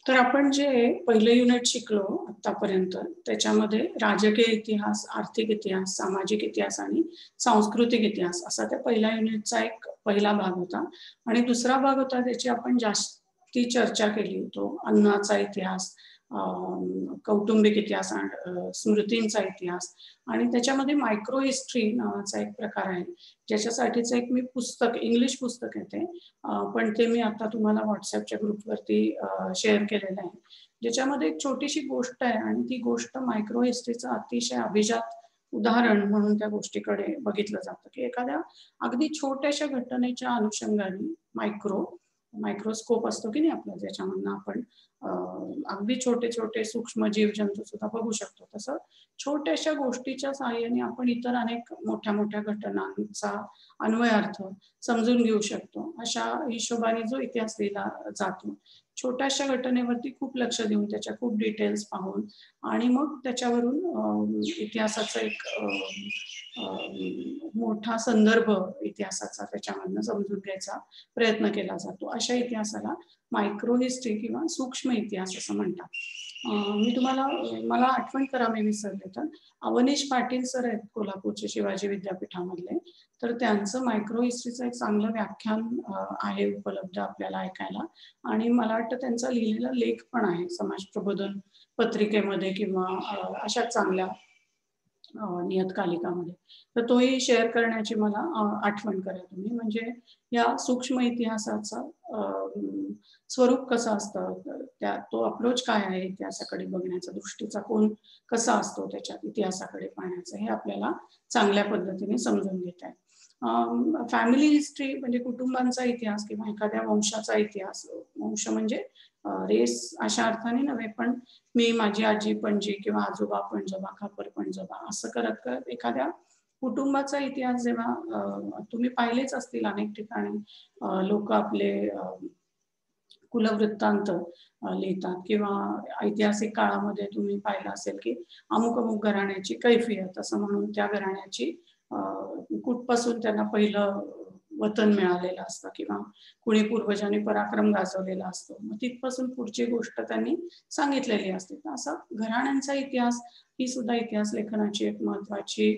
तर आपण जे पहिलं युनिट शिकलो आतापर्यंत त्याच्यामध्ये राजकीय इतिहास, आर्थिक इतिहास, सामाजिक इतिहास आणि सांस्कृतिक इतिहास असा त्या पहिल्या युनिटचा एक पहिला भाग होता. आणि दुसरा भाग होता त्याची आपण जास्ती चर्चा केली, तो अन्नाचा इतिहास, कौटुंबिक इतिहास, स्मृतींचा इतिहास. आणि त्याच्यामध्ये मायक्रो हिस्ट्री नावाचा एक प्रकार आहे, ज्याच्यासाठीचं एक मी पुस्तक, इंग्लिश पुस्तक आहे ते, पण ते मी आता तुम्हाला व्हॉट्सअपच्या ग्रुपवरती शेअर केलेलं आहे, ज्याच्यामध्ये एक छोटीशी गोष्ट आहे आणि ती गोष्ट मायक्रो हिस्ट्रीचं अतिशय अभिजात उदाहरण म्हणून त्या गोष्टीकडे बघितलं जातं, की एखाद्या अगदी छोट्याशा घटनेच्या अनुषंगाने मायक्रोस्कोप असतो की नाही आपला, ज्याच्यामधनं आपण अगदी छोटे छोटे सूक्ष्म जीव जंतू सुद्धा बघू शकतो, तसं छोट्याशा गोष्टीच्या सहाय्याने आपण इतर अनेक मोठ्या मोठ्या घटनांचा अन्वयार्थ समजून घेऊ शकतो. अशा हिशोबाने जो इतिहास लिहिला जातो, छोट्याशा घटनेवरती खूप लक्ष देऊन, त्याच्या खूप डिटेल्स पाहून आणि मग त्याच्यावरून इतिहासाचा एक मोठा संदर्भ इतिहासाचा त्याच्यामधनं समजून घ्यायचा प्रयत्न केला जातो. अशा इतिहासाला मायक्रो हिस्ट्री किंवा सूक्ष्म इतिहास असं म्हणतात. मी तुम्हाला, मला आठवण करा मी विसरले तर, अवनीश पाटील सर आहेत कोल्हापूरचे शिवाजी विद्यापीठामधले, तर त्यांचं मायक्रो हिस्ट्रीचं एक चांगलं व्याख्यान आहे उपलब्ध आपल्याला ऐकायला. आणि मला वाटतं त्यांचा लिहिलेला लेख पण आहे समाज प्रबोधन पत्रिकेमध्ये किंवा अशा चांगल्या नियतकालिकामध्ये, तर तोही शेअर करण्याची मला आठवण करा तुम्ही. म्हणजे या सूक्ष्म इतिहासाचा स्वरूप कसं असतं, त्या तो अप्रोच काय आहे इतिहासाकडे बघण्याचा, दृष्टीचा कोण कसा असतो त्याच्यात इतिहासाकडे पाहण्याचा, हे आपल्याला चांगल्या पद्धतीने समजून घेत आहे. फॅमिली हिस्ट्री म्हणजे कुटुंबांचा इतिहास किंवा एखाद्या वंशाचा इतिहास, वंश म्हणजे रेस अशा अर्थाने नव्हे, पण मी, माझी आजी पणजी किंवा आजोबा पणजोबा, खापर पणजोबा असं करत करत एखाद्या कुटुंबाचा इतिहास जेव्हा तुम्ही पाहिलेच असतील अनेक ठिकाणी, लोक आपले कुलवृत्तांत लिहितात किंवा ऐतिहासिक काळामध्ये तुम्ही पाहिलं असेल की अमुक अमुक घराण्याची कैफियत असं म्हणून त्या घराण्याची कुठपासून त्यांना पहिलं वतन मिळालेलं असतं किंवा कुणी पूर्वजांनी पराक्रम गाजवलेला असतो, मग तिथपासून पुढची गोष्ट त्यांनी सांगितलेली असते. असा घराण्यांचा इतिहास ही सुद्धा इतिहास लेखनाची एक महत्वाची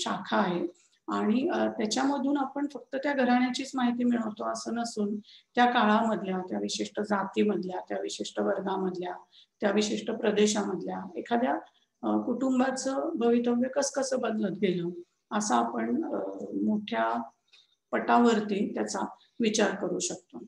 शाखा आहे. आणि त्याच्यामधून आपण फक्त त्या घराण्याचीच माहिती मिळवतो असं नसून, त्या काळामधल्या, त्या विशिष्ट जातीमधल्या, त्या विशिष्ट वर्गामधल्या, त्या विशिष्ट प्रदेशामधल्या एखाद्या कुटुंबाचं भवितव्य कसं बदलत गेलं असं आपण मोठ्या पटावरती त्याचा विचार करू शकतो.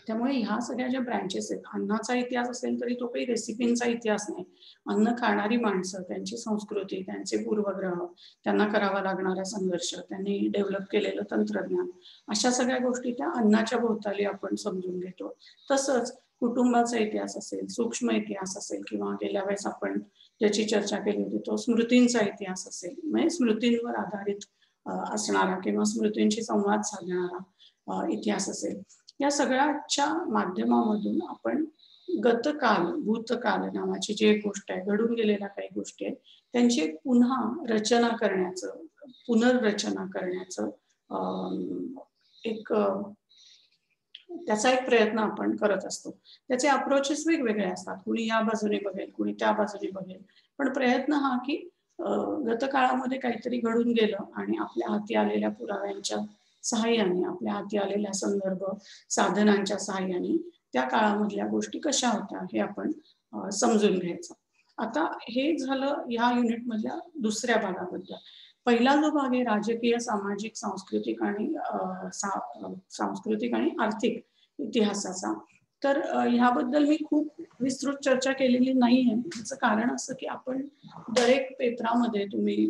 त्यामुळे ह्या सगळ्या ज्या ब्रँचेस आहेत, अन्नाचा इतिहास असेल तरी तो काही रेसिपींचा इतिहास नाही. अन्न खाणारी माणसं, त्यांची संस्कृती, त्यांचे पूर्वग्रह, त्यांना करावा लागणारा संघर्ष, त्यांनी डेव्हलप केलेलं तंत्रज्ञान, अशा सगळ्या गोष्टी त्या अन्नाच्या भोवताली आपण समजून घेतो. तसंच कुटुंबाचा इतिहास असेल, सूक्ष्म इतिहास असेल किंवा गेल्या वेळेस आपण ज्याची चर्चा केली होती तो स्मृतींचा इतिहास असेल, म्हणजे स्मृतींवर आधारित असणारा किंवा स्मृतींशी संवाद साधणारा इतिहास असेल, या सगळ्याच्या माध्यमामधून आपण गतकाल, भूतकाल नावाची जी एक गोष्ट आहे, घडून गेलेल्या काही गोष्टी आहेत, त्यांची पुन्हा रचना करण्याचं, पुनर्रचना करण्याचं एक त्याचा एक प्रयत्न आपण करत असतो. त्याचे अप्रोचेस वेगवेगळे असतात, कुणी या बाजूने बघेल, कुणी त्या बाजूने बघेल, पण प्रयत्न हा की गतकाळामध्ये काहीतरी घडून गेलं आणि आपल्या हाती आलेल्या पुराव्यांच्या सहाय्याने, आपल्या हाती आलेल्या संदर्भ साधनांच्या सहाय्याने त्या काळामधल्या गोष्टी कशा होत्या हे आपण समजून घ्यायचं. आता हे झालं या युनिट मधल्या दुसऱ्या भागाबद्दल. पहिला जो भाग आहे राजकीय, सामाजिक, सांस्कृतिक आणि आर्थिक इतिहासाचा, तर ह्याबद्दल मी खूप विस्तृत चर्चा केलेली नाहीये. याचं कारण असं की आपण दरेक पेपरामध्ये तुम्ही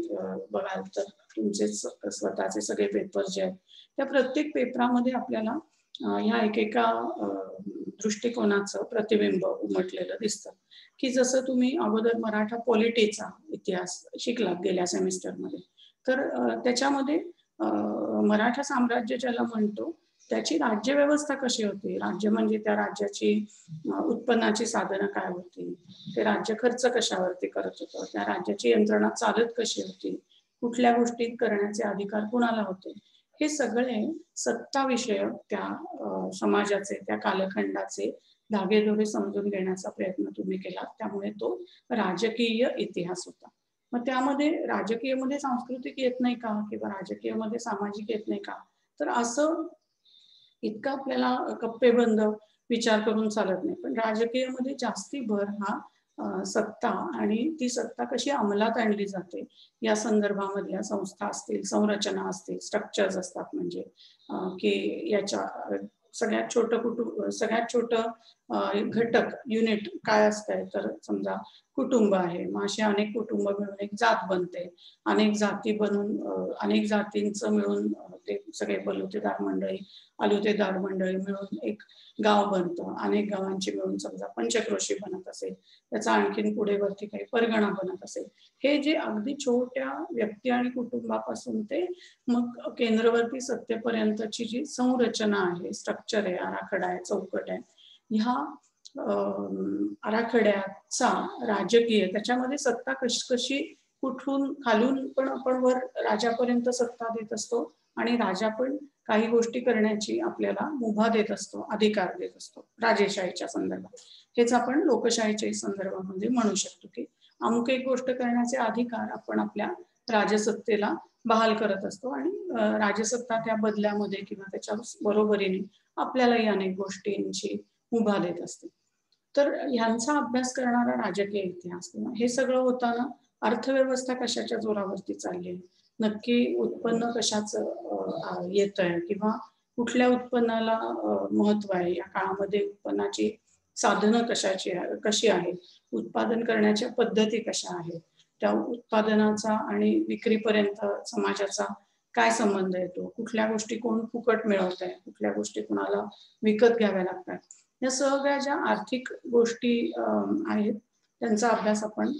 बघाल तर तुमचे स्वतःचे सगळे पेपर जे आहेत त्या प्रत्येक पेपरामध्ये आपल्याला ह्या एकेका दृष्टिकोनाचं प्रतिबिंब उमटलेलं दिसतं. की जसं तुम्ही अगोदर मराठा पॉलिटीचा इतिहास शिकलात गेल्या सेमिस्टरमध्ये, तर त्याच्यामध्ये मराठा साम्राज्य ज्याला म्हणतो त्याची राज्यव्यवस्था कशी होती, राज्य म्हणजे त्या राज्याची उत्पन्नाची साधनं काय होती, ते राज्य खर्च कशावरती करत होतं, त्या राज्याची यंत्रणा चालत कशी होती, कुठल्या गोष्टी करण्याचे अधिकार कुणाला होते, हे सगळे सत्ता विषयक त्या समाजाचे, त्या कालखंडाचे धागेदोरे समजून घेण्याचा प्रयत्न तुम्ही केला, त्यामुळे तो राजकीय इतिहास होता. मग त्यामध्ये राजकीयमध्ये सांस्कृतिक येत नाही का, किंवा राजकीयमध्ये सामाजिक येत नाही का? तर असं इतका आपल्याला कप्पेबंद विचार करून चालत नाही. पण राजकीयमध्ये जास्ती भर हा सत्ता आणि ती सत्ता कशी अंमलात आणली जाते या संदर्भामधल्या संस्था असतील, संरचना असतील, स्ट्रक्चर्स असतात, म्हणजे की याच्या सगळ्यात छोटं घटक युनिट काय असतंय, तर समजा कुटुंब आहे. मग असे अनेक कुटुंब मिळून एक जात बनते. अनेक जाती बनून अनेक जातींचं मिळून ते सगळे बलुतेदार मंडळी, आलुतेदार मंडळी मिळून एक गाव बनतं. अनेक गावांची मिळून समजा पंचक्रोशी बनत असेल, त्याचा आणखीन पुढे वरती काही परगणा बनत असेल. हे जे अगदी छोट्या व्यक्ती आणि कुटुंबापासून ते मग केंद्रवर्ती सत्तेपर्यंतची जी संरचना आहे, स्ट्रक्चर आहे, आराखडा आहे, चौकट आहे, ह्या आराखड्याचा राजकीय, त्याच्यामध्ये सत्ता कशी कुठून खालून पण आपण वर राजापर्यंत सत्ता देत असतो, आणि राजा पण काही गोष्टी करण्याची आपल्याला मुभा देत असतो, अधिकार देत असतो राजेशाहीच्या संदर्भात. हेच आपण लोकशाहीच्या संदर्भामध्ये म्हणू शकतो की अमुक एक गोष्ट करण्याचे अधिकार आपण आपल्या राजसत्तेला बहाल करत असतो, आणि राजसत्ता त्या बदल्यामध्ये किंवा त्याच्या बरोबरीने आपल्यालाही अनेक गोष्टींची मुभा देत असते. तर ह्यांचा अभ्यास करणारा राजकीय इतिहास, हे सगळं होताना अर्थव्यवस्था कशाच्या जोरावरती चालली, नक्की उत्पन्न कशाचं येतंय, किंवा कुठल्या उत्पन्नाला महत्व आहे या काळामध्ये, उत्पन्नाची साधनं कशी आहेत, उत्पादन करण्याच्या पद्धती कशा आहेत, त्या उत्पादनाचा आणि विक्रीपर्यंत समाजाचा काय संबंध येतो, कुठल्या गोष्टी कोण फुकट मिळवत आहे, कुठल्या गोष्टी कुणाला विकत घ्याव्या लागतात, या सगळ्या ज्या आर्थिक गोष्टी आहेत त्यांचा अभ्यास आपण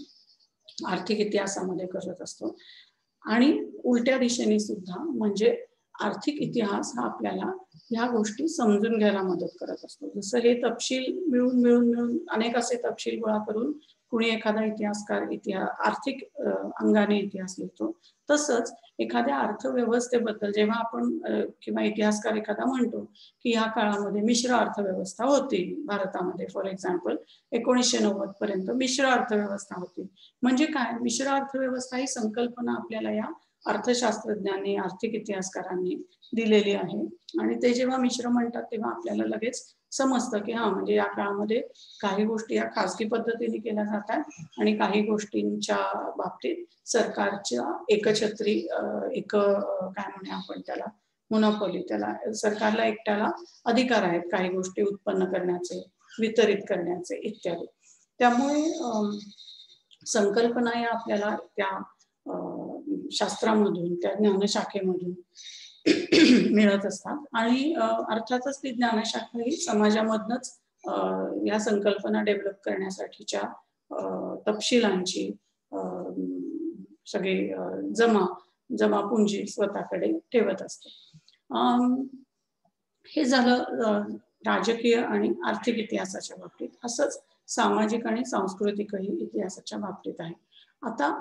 आर्थिक इतिहासामध्ये करत असतो. आणि उलट्या दिशेने सुद्धा, म्हणजे आर्थिक इतिहास हा आपल्याला ह्या गोष्टी समजून घ्यायला मदत करत असतो. जसं हे तपशील मिळून अनेक असे तपशील गोळा करून कुणी एखादा इतिहासकार आर्थिक अंगाने इतिहास लिहितो, तसंच एखाद्या अर्थव्यवस्थेबद्दल जेव्हा आपण किंवा इतिहासकार एखादा म्हणतो की ह्या काळामध्ये मिश्र अर्थव्यवस्था होती भारतामध्ये, फॉर एक्झाम्पल 1990 पर्यंत मिश्र अर्थव्यवस्था होती. म्हणजे काय, मिश्र अर्थव्यवस्था ही संकल्पना आपल्याला या अर्थशास्त्रज्ञांनी, आर्थिक इतिहासकारांनी दिलेली आहे, आणि ते जेव्हा मिश्र म्हणतात तेव्हा आपल्याला लगेच समजतं की हा, म्हणजे या काळामध्ये काही गोष्टी या खासगी पद्धतीने केल्या जातात आणि काही गोष्टींच्या बाबतीत सरकारच्या एकछत्री काय म्हणूया आपण त्याला, मोनोपॉली, त्याला सरकारला एकट्याला अधिकार आहेत काही गोष्टी उत्पन्न करण्याचे, वितरित करण्याचे इत्यादी. त्यामुळे संकल्पना या आपल्याला त्या शास्त्रामधून, त्या ज्ञानशाखेमधून मिळत असतात, आणि अर्थातच ती ज्ञानशाखा ही समाजामधनच या संकल्पना डेव्हलप करण्यासाठीच्या तपशिलांची सगळी जमापुंजी स्वतःकडे ठेवत असते. हे झालं राजकीय आणि आर्थिक इतिहासाच्या बाबतीत. असंच सामाजिक आणि सांस्कृतिकही इतिहासाच्या बाबतीत आहे. आता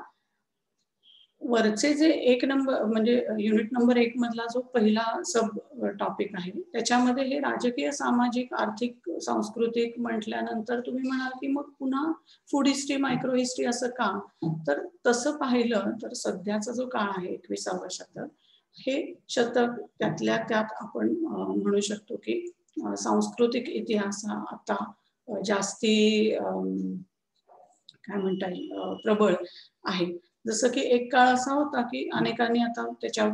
वरचे जे एक नंबर, म्हणजे युनिट नंबर 1 मधला जो पहिला सब टॉपिक आहे, त्याच्यामध्ये हे राजकीय, सामाजिक, आर्थिक, सांस्कृतिक म्हटल्यानंतर तुम्ही म्हणाल की मग पुन्हा फूड हिस्ट्री, मायक्रो हिस्ट्री असं का? तर तसं पाहिलं तर सध्याचा जो काळ आहे 21वा शतक, हे शतक त्यातल्या त्यात आपण म्हणू शकतो की सांस्कृतिक इतिहास हा आता जास्ती काय म्हणता येईल प्रबळ आहे. जसं की एक काळ असा होता की अनेकांनी आता त्याच्या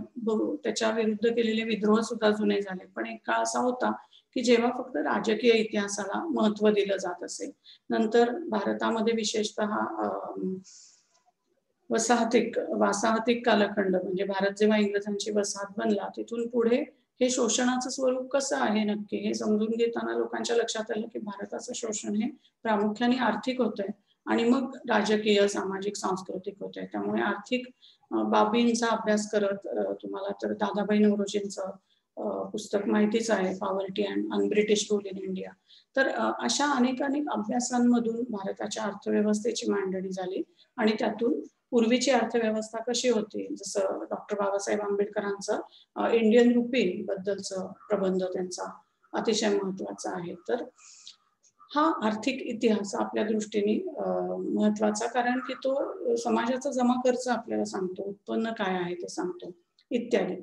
विरुद्ध केलेले विद्रोह सुद्धा जुने झाले, पण एक काळ असा होता की जेव्हा फक्त राजकीय इतिहासाला महत्व दिलं जात असे. नंतर भारतामध्ये विशेषतः वासाहतिक कालखंड, म्हणजे भारत जेव्हा इंग्रजांची वसाहत बनला, तिथून पुढे हे शोषणाचं स्वरूप कसं आहे नक्की हे समजून घेताना लोकांच्या लक्षात आलं की भारताचं शोषण हे प्रामुख्याने आर्थिक होतंय, आणि मग राजकीय, सामाजिक, सांस्कृतिक होत आहे. त्यामुळे आर्थिक बाबींचा अभ्यास करत तुम्हाला तर दादाभाई नौरोजींचं पुस्तक माहितीच आहे, poverty and un-British rule in India. तर अशा अनेक अभ्यासांमधून भारताच्या अर्थव्यवस्थेची मांडणी झाली, आणि त्यातून पूर्वीची अर्थव्यवस्था कशी होती, जसं डॉक्टर बाबासाहेब आंबेडकरांचं इंडियन रुपी बद्दलचं प्रबंध त्यांचा अतिशय महत्वाचा आहे. तर हा आर्थिक इतिहास आपल्या दृष्टीने महत्वाचा, कारण की तो समाजाचा जमा खर्च आपल्याला सांगतो, उत्पन्न काय आहे ते सांगतो इत्यादी.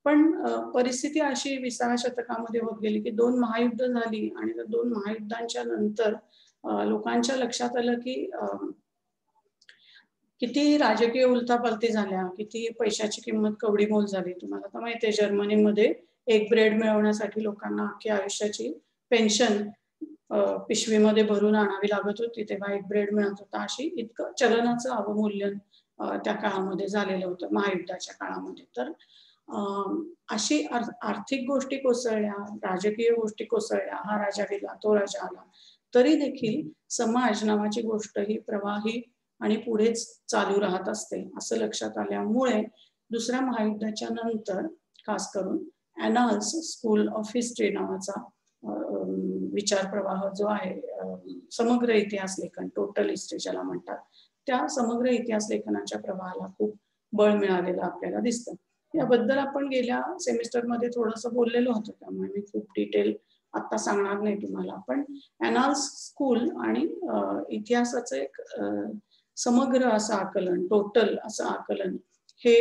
पण परिस्थिती अशी 20व्या शतकामध्ये होत गेली की 2 महायुद्ध झाली आणि त्या 2 महायुद्धांच्या नंतर लोकांच्या लक्षात आलं की किती राजकीय उलथापालथी झाल्या, किती पैशाची किंमत कवडीमोल झाली. तुम्हाला तर माहिती आहे, जर्मनीमध्ये एक ब्रेड मिळवण्यासाठी लोकांना अख्खी आयुष्याची पेन्शन पिशवीमध्ये भरून आणावी लागत होती, तेव्हा एक ब्रेड मिळत होता. अशी इतकं चलनाचं अवमूल्यन त्या काळामध्ये झालेलं होतं, महायुद्धाच्या काळामध्ये. तर अशी आर्थिक गोष्टी कोसळल्या, राजकीय गोष्टी कोसळल्या, हा राजा गेला, तो राजा आला, तरी देखील समाज नावाची गोष्ट ही प्रवाही आणि पुढेच चालू राहत असते, असं लक्षात आल्यामुळे दुसऱ्या महायुद्धाच्या नंतर खास करून ॲनाल्स स्कूल ऑफ हिस्ट्री नावाचा विचार प्रवाह जो आहे, समग्र इतिहास लेखन, टोटल हिस्ट्री ज्याला म्हणतात, त्या समग्र इतिहास लेखनाच्या प्रवाहाला खूप बळ मिळालेलं आपल्याला दिसतं. याबद्दल आपण गेल्या सेमिस्टरमध्ये थोडंसं बोललेलो होतो, त्यामुळे मी खूप डिटेल आता सांगणार नाही तुम्हाला. पण ॲनाल्स स्कूल आणि इतिहासाचं एक समग्र असं आकलन, टोटल असं आकलन हे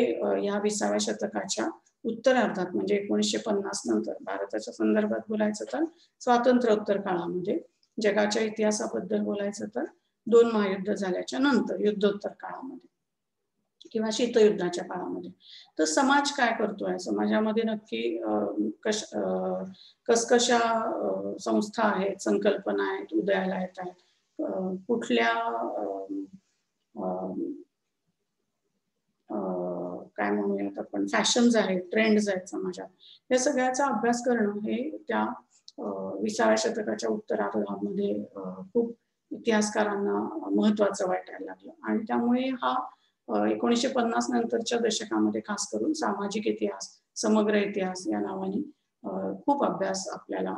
या 20व्या शतकाच्या उत्तरार्धात म्हणजे 1950 नंतर, भारताच्या संदर्भात बोलायचं तर स्वातंत्र्योत्तर काळामध्ये, जगाच्या इतिहासाबद्दल बोलायचं तर 2 महायुद्ध झाल्याच्या नंतर, युद्धोत्तर काळामध्ये किंवा शीतयुद्धाच्या काळामध्ये. तर समाज काय करतोय, समाजामध्ये नक्की कशा संस्था आहेत, संकल्पना आहेत, उदयाला येत आहेत, कुठल्या काय म्हणूयात आपण, फॅशन्स आहेत, ट्रेंड्स आहेत समाजात, या सगळ्याचा अभ्यास करणं हे त्या 20व्या शतकाच्या उत्तरार्धामध्ये खूप इतिहासकारांना महत्वाचं वाटायला लागलं. आणि त्यामुळे हा 1950 नंतरच्या दशकामध्ये खास करून सामाजिक इतिहास, समग्र इतिहास या नावाने खूप अभ्यास आपल्याला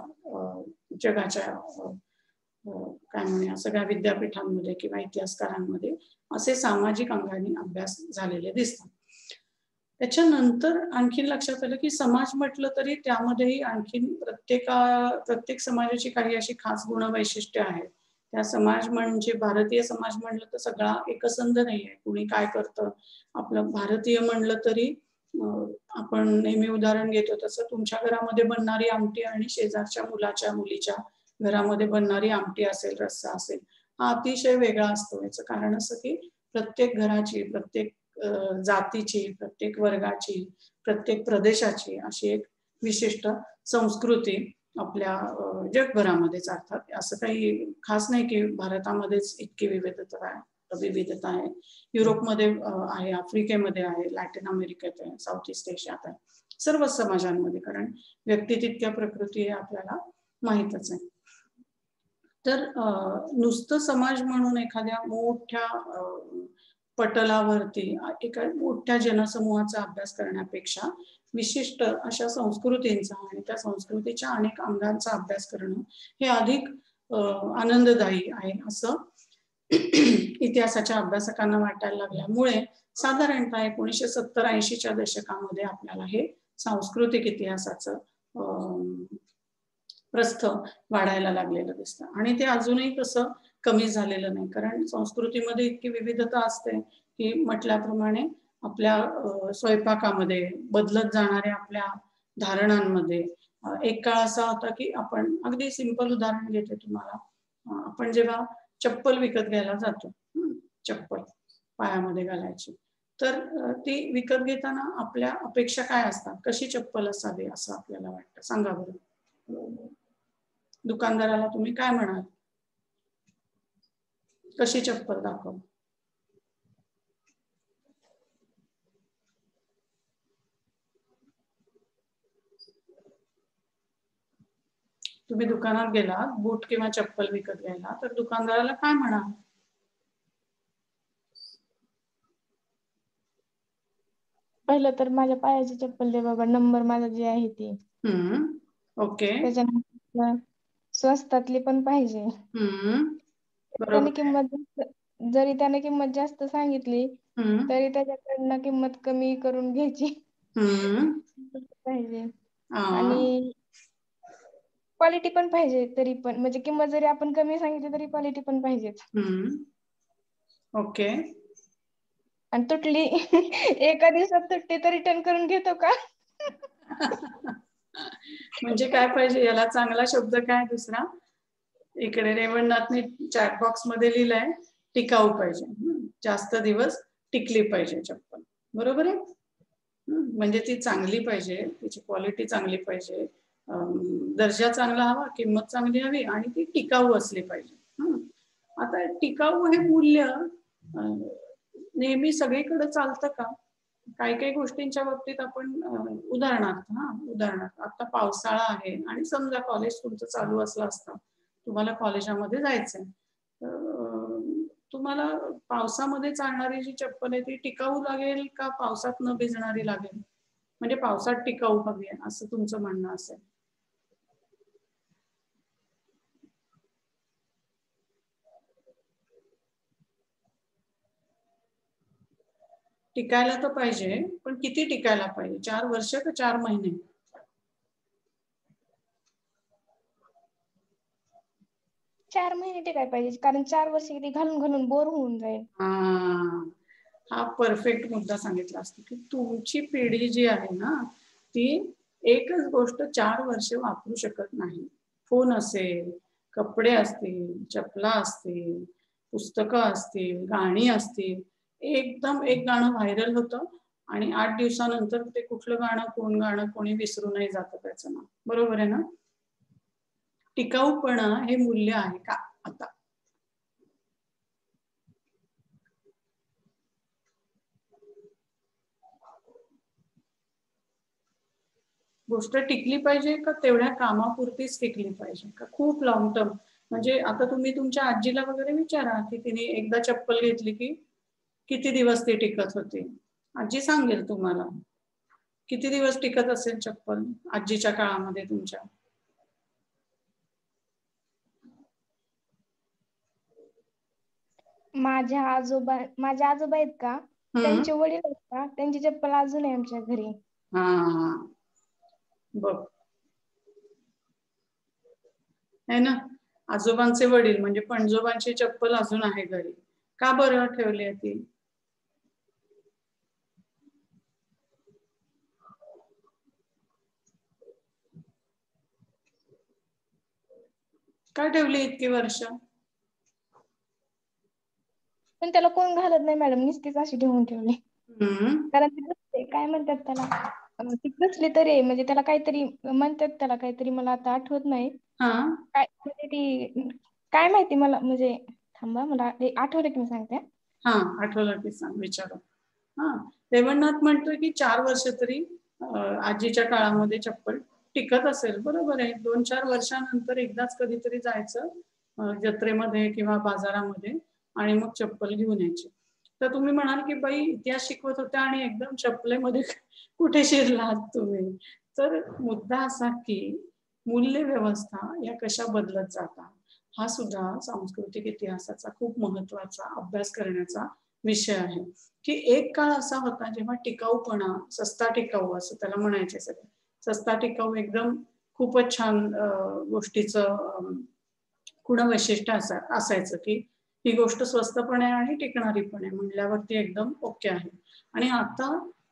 जगाच्या काय म्हणूया सगळ्या विद्यापीठांमध्ये किंवा इतिहासकारांमध्ये असे सामाजिक अंगाने अभ्यास झालेले दिसतात. त्याच्यानंतर आणखीन लक्षात आलं की समाज म्हटलं तरी त्यामध्येही आणखीन प्रत्येक समाजाची काही अशी खास गुण वैशिष्ट्य आहेत. त्या समाज म्हणजे भारतीय समाज म्हणलं तर सगळा एकसंध नाहीये, कुणी काय करतं. आपलं भारतीय म्हणलं तरी आपण नेहमी उदाहरण घेतो तसं तुमच्या घरामध्ये बनणारी आमटी आणि शेजारच्या मुलाच्या मुलीच्या घरामध्ये बनणारी आमटी असेल, रस्सा असेल, हा अतिशय वेगळा असतो. याचं कारण असं की प्रत्येक घराची, प्रत्येक जातीची, प्रत्येक वर्गाची, प्रत्येक प्रदेशाची अशी एक विशिष्ट संस्कृती आपल्या जगभरामध्येच, अर्थात असं काही खास नाही की भारतामध्येच इतकी विविधता आहे. युरोपमध्ये आहे, आफ्रिकेमध्ये आहे, लॅटिन अमेरिकेत आहे, साऊथ ईस्ट एशियात आहे, सर्व समाजांमध्ये, कारण व्यक्ती तितक्या प्रकृती हे आपल्याला माहीतच आहे. तर नुसतं समाज म्हणून एखाद्या मोठ्या पटलावरती एका मोठ्या जनसमूहाचा अभ्यास करण्यापेक्षा विशिष्ट अशा संस्कृतींचा आणि त्या संस्कृतीच्या अनेक अंगांचा अभ्यास करणं हे अधिक आनंददायी आहे असं इतिहासाच्या अभ्यासकांना वाटायला लागल्यामुळे साधारणतः 1970-80च्या दशकामध्ये आपल्याला हे सांस्कृतिक इतिहासाचं प्रस्थ वाढायला लागलेलं दिसतं. आणि ते अजूनही तसं कमी झालेलं नाही, कारण संस्कृतीमध्ये इतकी विविधता असते की म्हटल्याप्रमाणे आपल्या स्वयंपाकामध्ये, बदलत जाणाऱ्या आपल्या धारणांमध्ये, एक काळ असा होता की आपण अगदी सिंपल उदाहरण घेते तुम्हाला, आपण जेव्हा चप्पल विकत घ्यायला जातो, चप्पल पायामध्ये घालायची, तर ती विकत घेताना आपल्या अपेक्षा काय असतात, कशी चप्पल असावी असं आपल्याला वाटतं, सांगा बरं. दुकानदाराला तुम्ही काय म्हणाल, कशी चप्पल दाखव? तुम्ही दुकानात गेलात बूट किंवा चप्पल विकत घ्यायला, तर दुकानदाराला काय म्हणाल? पहिलं तर माझ्या पायाची चप्पल दे बाबा, नंबर माझा जे आहे ते. ओके. त्याच्यानंतर स्वस्तातली पण पाहिजे. त्याने किंमत जरी त्याने किंमत जास्त सांगितली तरी त्याच्याकडनं किंमत कमी करून घ्यायची पाहिजे. आणि क्वालिटी पण पाहिजे तरी पण, म्हणजे किंमत जरी आपण कमी सांगितली तरी क्वालिटी पण पाहिजेच. ओके. आणि तुटली एका दिवसात तुटली तर रिटर्न करून घेतो का? म्हणजे काय पाहिजे याला चांगला शब्द काय दुसरा? इकडे रेवणनाथने चॅट बॉक्स मध्ये लिहिलंय टिकाऊ पाहिजे, जास्त दिवस टिकली पाहिजे चप्पल. बरोबर आहे. म्हणजे ती चांगली पाहिजे, तिची क्वालिटी चांगली पाहिजे, दर्जा चांगला हवा, किंमत चांगली हवी आणि ती टिकाऊ असली पाहिजे. आता टिकाऊ हे मूल्य नेहमी सगळीकडे चालतं का? काही काही गोष्टींच्या बाबतीत आपण उदाहरणार्थ आता पावसाळा आहे आणि समजा कॉलेज तुमचं चालू असलं असतं, तुम्हाला कॉलेजामध्ये जायचंय, तुम्हाला पावसामध्ये चालणारी जी चप्पल आहे ती टिकाऊ लागेल का पावसात न भिजणारी लागेल? म्हणजे पावसात टिकाऊ हवी आहे असं तुमचं म्हणणं असेल. टिकायला तर पाहिजे, पण किती टिकायला पाहिजे? 4 वर्ष का 4 महिने? 4 महिने टिकायला पाहिजे, कारण 4 वर्ष किती घालून घालून बोर होऊन जाईल. हा परफेक्ट मुद्दा सांगितला असतो की तुमची पिढी जी आहे ना ती एकच गोष्ट 4 वर्ष वापरू शकत नाही. फोन असेल, कपडे असतील, चपला असतील, पुस्तकं असतील, गाणी असतील, एकदम एक गाणं व्हायरल होतं आणि 8 दिवसानंतर ते कुठलं गाणं, कोण गाणं कोणी विसरूनही जातं त्याचं नाव. बरोबर आहे ना? टिकाऊपणा हे मूल्य आहे का आता? गोष्ट टिकली पाहिजे का तेवढ्या कामापुरतीच टिकली पाहिजे का खूप लॉंग टर्म? म्हणजे आता तुम्ही तुमच्या आजीला वगैरे विचारा की तिने एकदा चप्पल घेतली की किती दिवस ती टिकत होती. आजी सांगेल तुम्हाला किती दिवस टिकत असेल चप्पल आजीच्या काळामध्ये तुमच्या. माझ्या आजोबा आहेत का, त्यांचे वडील आहेत का, त्यांची चप्पल अजून आहे आमच्या घरी. बघ है ना, आजोबांचे वडील म्हणजे पणजोबांची चप्पल अजून आहे घरी. का बरं ठेवली आहे ती? का ठेवली इतकी वर्ष? पण त्याला कोण घालत नाही मॅडम, नुसतीच अशी ठेवून ठेवली. कारण ती काय म्हणतात त्याला, ती कसली तरी म्हणजे त्याला काहीतरी म्हणतात, त्याला काहीतरी मला आता आठवत नाही काय म्हणजे ती, काय माहिती मला, म्हणजे थांबा मला आठवलं की मी सांगते. आठवलं की सांग, विचारू. रेवणनाथ म्हणतोय की 4 वर्ष तरी आजीच्या काळामध्ये चप्पल टिकत असेल. बरोबर आहे. 2-4 वर्षानंतर एकदाच कधीतरी जायचं जत्रेमध्ये किंवा बाजारामध्ये आणि मग चप्पल घेऊन यायची. तर तुम्ही म्हणाल की बाई इतिहास शिकवत होत्या आणि एकदम चप्पलेमध्ये कुठे शिरलात तुम्ही? तर मुद्दा असा की मूल्य व्यवस्था या कशा बदलत जातात हा सुद्धा सांस्कृतिक इतिहासाचा खूप महत्वाचा अभ्यास करण्याचा विषय आहे. की एक काळ असा होता जेव्हा टिकाऊपणा, सस्ता टिकाऊ असं त्याला म्हणायचे सगळे. सस्ता टिकाऊ एकदम खूपच छान गोष्टीचं गुणवैशिष्ट्य असायचं की ही गोष्ट स्वस्त पण आहे आणि टिकणारी पण आहे म्हणल्यावरती एकदम ओके आहे. आणि आता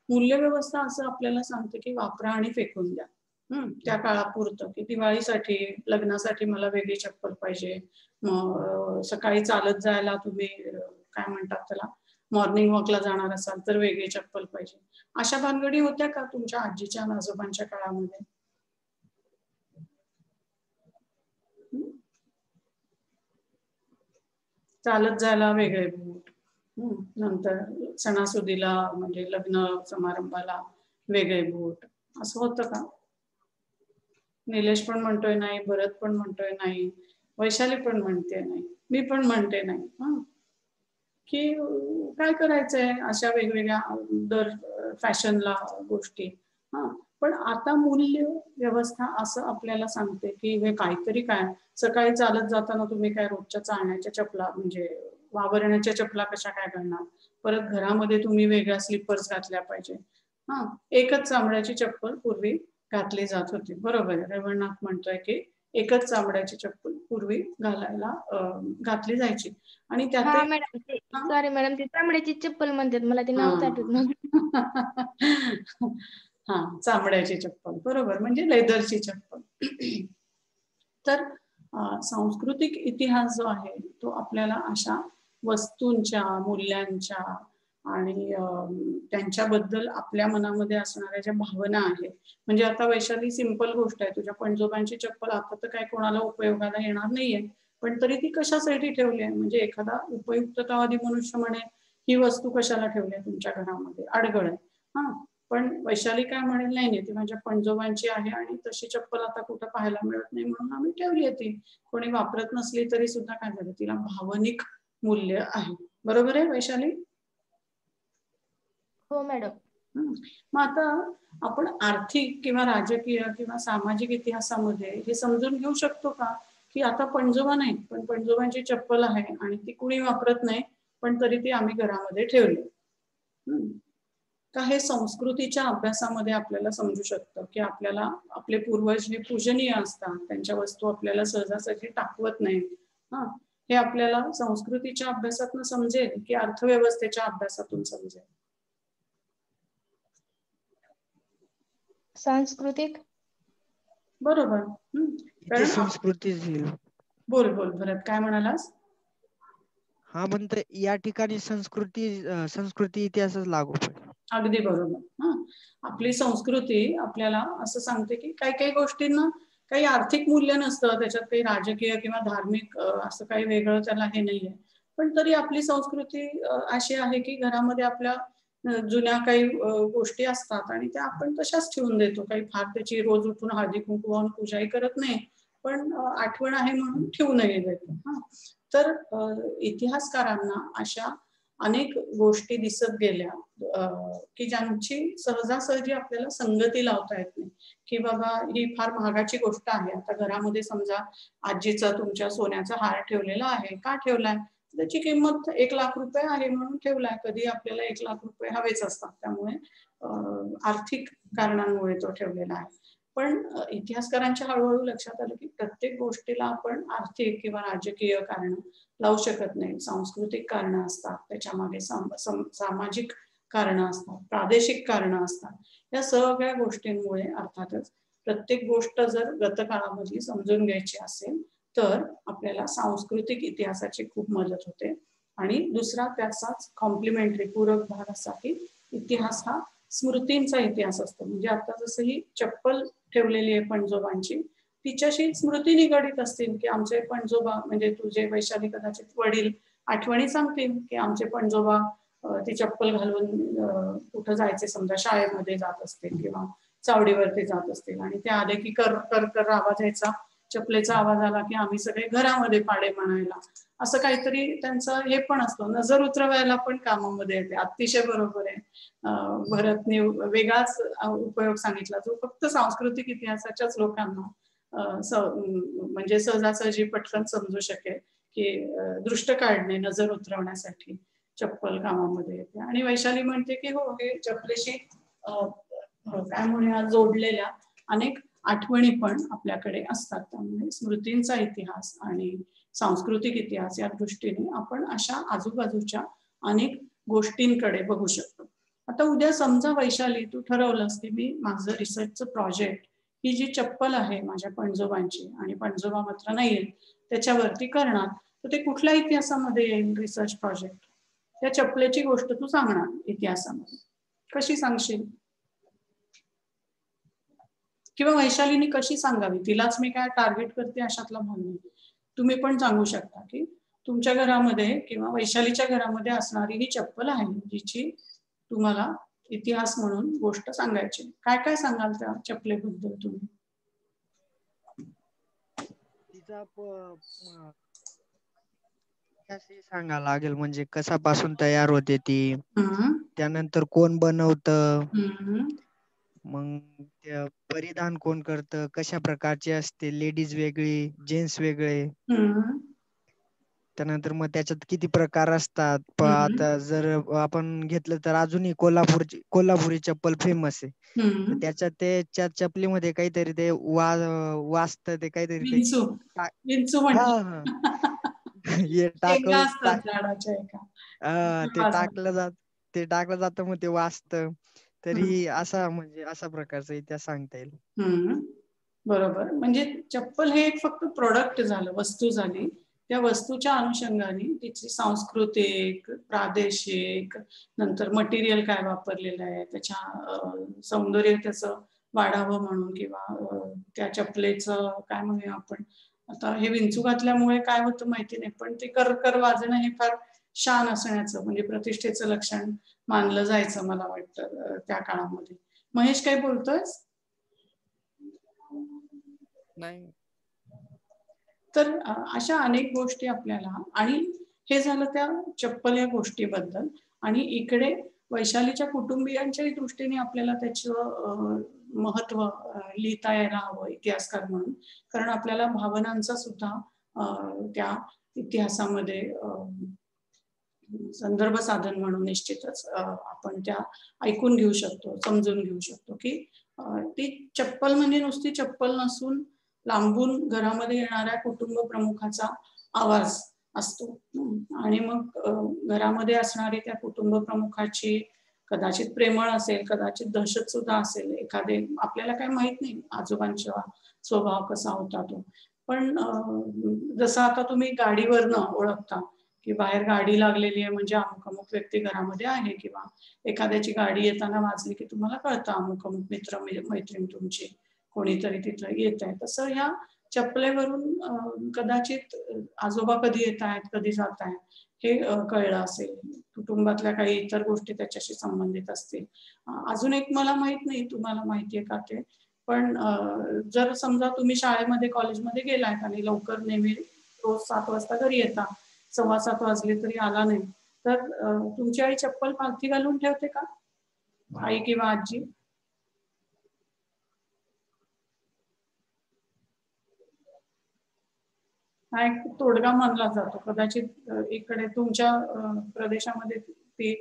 मूल्यव्यवस्था असं आपल्याला सांगते की वापरा आणि फेकून द्या. त्या काळापुरतं की दिवाळीसाठी, लग्नासाठी मला वेगळी चप्पल पाहिजे, मग सकाळी चालत जायला तुम्ही काय म्हणतात त्याला मॉर्निंग वॉकला जाणार असाल तर वेगळी चप्पल पाहिजे. अशा भानगडी होत्या का तुमच्या आजीच्या आजोबांच्या काळामध्ये? चालत जायला वेगळे बूट, नंतर सणासुदीला म्हणजे लग्न समारंभाला वेगळे बूट, असं होतं का? निलेश पण म्हणतोय नाही, भरत पण म्हणतोय नाही, वैशाली पण म्हणते नाही, मी पण म्हणते नाही. की काय करायचंय अशा वेगवेगळ्या दर फॅशनला गोष्टी. पण आता मूल्य व्यवस्था असं आपल्याला सांगते की हे काहीतरी काय, सकाळी चालत जाताना तुम्ही काय रोजच्या चालण्याच्या चपला म्हणजे वावरण्याच्या चपला कशा काय घालणार, परत घरामध्ये तुम्ही वेगळ्या स्लीपर्स घातल्या पाहिजे. एकच चामड्याची चप्पल पूर्वी घातली जात होती. बरोबर आहे. रेवणनाथ म्हणतोय की एकच चामड्याची चप्पल पूर्वी घातली जायची. आणि हा त्यातही मॅडम सॉरी मॅडम, ते चामड्याची चप्पल म्हणतात, मला ते नावच आठवत नव्हतं. हा, चामड्याची चप्पल, बरोबर, म्हणजे लेदरची चप्पल. तर सांस्कृतिक इतिहास जो आहे तो आपल्याला अशा वस्तूंच्या, मूल्यांच्या आणि त्यांच्याबद्दल आपल्या मनामध्ये असणाऱ्या ज्या भावना आहेत, म्हणजे आता वैशाली सिंपल गोष्ट आहे, तुझ्या पणजोबांची चप्पल आता तर काय कोणाला उपयोगाला येणार नाहीये, पण तरी ती कशासाठी ठेवली आहे, म्हणजे एखादा उपयुक्ततावादी मनुष्य म्हणे ही वस्तू कशाला ठेवली आहे तुमच्या घरामध्ये, अडगळ आहे. हा, पण वैशाली काय म्हणेल, नाही नाही ती माझ्या पणजोबांची आहे आणि तशी चप्पल आता कुठं पाहायला मिळत नाही म्हणून आम्ही ठेवली आहे, ती कोणी वापरत नसली तरी सुद्धा काय झालं, तिला भावनिक मूल्य आहे. बरोबर आहे वैशाली? हो मॅडम. मग आता आपण आर्थिक किंवा राजकीय किंवा सामाजिक इतिहासामध्ये हे समजून घेऊ शकतो का, की आता पणजोबा नाही पण पणजोबांची चप्पल आहे आणि ती कुणी वापरत नाही पण तरी ती आम्ही घरामध्ये ठेवली. का हे संस्कृतीच्या अभ्यासामध्ये आपल्याला समजू शकतं की आपल्याला आपले पूर्वज हे पूजनीय असतात, त्यांच्या वस्तू आपल्याला सहजासहजी टाकवत नाहीत. हे आपल्याला संस्कृतीच्या अभ्यासातून समजेल की अर्थव्यवस्थेच्या अभ्यासातून समजेल? सांस्कृतिक. बरोबर. कारण संस्कृती. बोल बोल भरत, काय म्हणालास? हा, म्हणते या ठिकाणी संस्कृती इतिहासच लागू पडेल. अगदी बरोबर. आपली संस्कृती आपल्याला असं सांगते की काही काही गोष्टींना काही आर्थिक मूल्य नसतं, त्याच्यात काही राजकीय किंवा धार्मिक असं काही वेगळं त्याला हे नाहीये, पण तरी आपली संस्कृती अशी आहे की घरामध्ये आपल्या जुन्या काही गोष्टी असतात आणि त्या आपण तशाच ठेवून देतो, काही फार त्याची रोज उठून हळदी कुंकू वाहून पूजाही करत नाही, पण आठवण आहे म्हणून ठेवूनही देतो. तर इतिहासकारांना अशा अनेक गोष्टी दिसत गेल्या की ज्यांची सहजासहजी आपल्याला संगती लावता येत नाही, की बाबा ही फार महागाची गोष्ट आहे. आता घरामध्ये समजा आजीचा तुमच्या सोन्याचा हार ठेवलेला आहे, का ठेवलाय, त्याची किंमत 1,00,000 रुपये आहे म्हणून ठेवलाय. कधी आपल्याला 1,00,000 रुपये हवेच असतात, त्यामुळे आर्थिक कारणांमुळे तो ठेवलेला आहे. पण इतिहासकारांच्या हळूहळू लक्षात आलं की प्रत्येक गोष्टीला आपण आर्थिक किंवा राजकीय कारण लावू शकत नाही, सांस्कृतिक कारण असतात, त्याच्या मागे सामाजिक कारण असतात, प्रादेशिक कारण असतात. या सगळ्या गोष्टींमुळे अर्थातच प्रत्येक गोष्ट जर गतकाळामध्ये समजून घ्यायची असेल तर आपल्याला सांस्कृतिक इतिहासाची खूप मदत होते. आणि दुसरा त्याचाच कॉम्प्लिमेंटरी पूरक भाग असा की इतिहास हा स्मृतींचा इतिहास असतो. म्हणजे आता जसं ही चप्पल ठेवलेली आहे पणजोबांची, तिच्याशी स्मृती निगडित असतील की आमचे पणजोबा, म्हणजे तुझे वैशाली कदाचित वडील आठवणी सांगतील की आमचे पणजोबा ती चप्पल घालून कुठं जायचे, समजा शाळेमध्ये जात असतील किंवा चावडीवरती जात असतील आणि ते आले की कर कर कर आवाज यायचा, चपलेचा आवाज आला की आम्ही सगळे घरामध्ये पाडे म्हणायला, असं काहीतरी त्यांचं हे पण असतं. नजर उतरवायला पण कामामध्ये येते. अतिशय बरोबर आहे. भरतने वेगळाच उपयोग सांगितला जो फक्त सांस्कृतिक इतिहासाच्याच लोकांना म्हणजे सहजासहजी पटकन समजू शकेल की दृष्ट काढणे, नजर उतरवण्यासाठी चप्पल कामामध्ये येते. आणि वैशाली म्हणते की हो, हे चपलेशी काय म्हणूया जोडलेल्या अनेक आठवणी पण आपल्याकडे असतात. त्यामुळे स्मृतींचा इतिहास आणि सांस्कृतिक इतिहास या दृष्टीने आपण अशा आजूबाजूच्या अनेक गोष्टींकडे बघू शकतो. आता उद्या समजा वैशाली तू ठरवलंस की मी माझं रिसर्चचं प्रोजेक्ट ही जी चप्पल आहे माझ्या पणजोबांची, आणि पणजोबा मात्र नाहीये, त्याच्यावरती करणार, तर ते कुठल्या इतिहासामध्ये येईल रिसर्च प्रोजेक्ट? त्या चपलेची गोष्ट तू सांगणार इतिहासामध्ये, कशी सांगशील? किंवा वैशालीने कशी सांगावी, तिलाच मी काय टार्गेट करते अशातला भाग नाही. तुम्ही पण सांगू शकता की तुमच्या घरामध्ये किंवा वैशालीच्या घरामध्ये असणारी ही चप्पल आहे जिची तुम्हाला इतिहास म्हणून गोष्ट सांगायची. काय काय सांगाल त्या चपलेबद्दल तुम्ही? तिचा सांगायला लागेल, म्हणजे कशापासून तयार होते ती, त्यानंतर कोण बनवतं, मग ते परिधान कोण करतं, कशा प्रकारचे असते, लेडीज वेगळी जेंट्स वेगळे, त्यानंतर मग त्याच्यात किती प्रकार असतात. आता जर आपण घेतलं तर अजूनही कोल्हापुरी चप्पल फेमस आहे. तर त्याच्यात त्या चपलीमध्ये काहीतरी ते वाजत ते काहीतरी ते विंचू विंचू हा हे शेंगा टाकलं असतात झाडाच्या एका ते वाजवतात. टाकलं जातं मग ते वाजतं. तरी असा म्हणजे अशा प्रकारचा इतिहास सांगता येईल. बरोबर. म्हणजे चप्पल हे एक फक्त प्रोडक्ट झालं, वस्तू झाली. त्या वस्तूच्या अनुषंगाने तिची सांस्कृतिक, प्रादेशिक, नंतर मटेरियल काय वापरलेलं आहे, त्याच्या सौंदर्य त्याचं वाढावं म्हणून किंवा त्या चपलेचं काय म्हणूया आपण, आता हे विंचू घातल्यामुळे काय होतं माहिती नाही, पण ते कर वाजणं हे फार शान असण्याचं म्हणजे प्रतिष्ठेचं लक्षण मानलं जायचं मला वाटतं त्या काळामध्ये. महेश काय बोलतोयस? नाही. तर अशा अनेक गोष्टी आपल्याला, आणि हे झालं त्या चप्पल या गोष्टीबद्दल. आणि इकडे वैशालीच्या कुटुंबियांच्याही दृष्टीने आपल्याला त्याचं महत्व लिहिता यायला हवं इतिहासकार म्हणून, कारण आपल्याला भावनांचा सुद्धा त्या इतिहासामध्ये संदर्भ साधन म्हणून निश्चितच आपण त्या ऐकून घेऊ शकतो, समजून घेऊ शकतो की ती चप्पल म्हणजे नुसती चप्पल नसून लांबून घरामध्ये येणाऱ्या कुटुंब प्रमुखाचा आवाज असतो. आणि मग घरामध्ये असणारी त्या कुटुंब प्रमुखाची कदाचित प्रेमळ असेल, कदाचित दहशत सुद्धा असेल, एखादे आपल्याला काही माहित नाही आजोबांचा स्वभाव कसा होता तो. पण जसं आता तुम्ही गाडीवरनं ओळखता की बाहेर गाडी लागलेली आहे म्हणजे अमुक अमुक व्यक्ती घरामध्ये आहे, किंवा एखाद्याची गाडी येताना वाजली की तुम्हाला कळतं अमुक अमुक मित्र मैत्रीण तुमची कोणीतरी तिथं येत आहे. तसं ह्या चपलेवरून कदाचित आजोबा कधी येत आहेत, कधी जात आहेत हे कळलं असेल. कुटुंबातल्या काही इतर गोष्टी त्याच्याशी संबंधित असतील. अजून एक मला माहित नाही, तुम्हाला माहितीये का ते, पण जर समजा तुम्ही शाळेमध्ये कॉलेजमध्ये गेलात आणि लवकर नेहमी रोज 7 वाजता घरी येता, 7:15 वाजले तरी आला नाही, तर तुमची आई चप्पल पालथी घालून ठेवते का, आई किंवा आजी? हा एक तोडगा मानला जातो. कदाचित इकडे तुमच्या प्रदेशामध्ये ते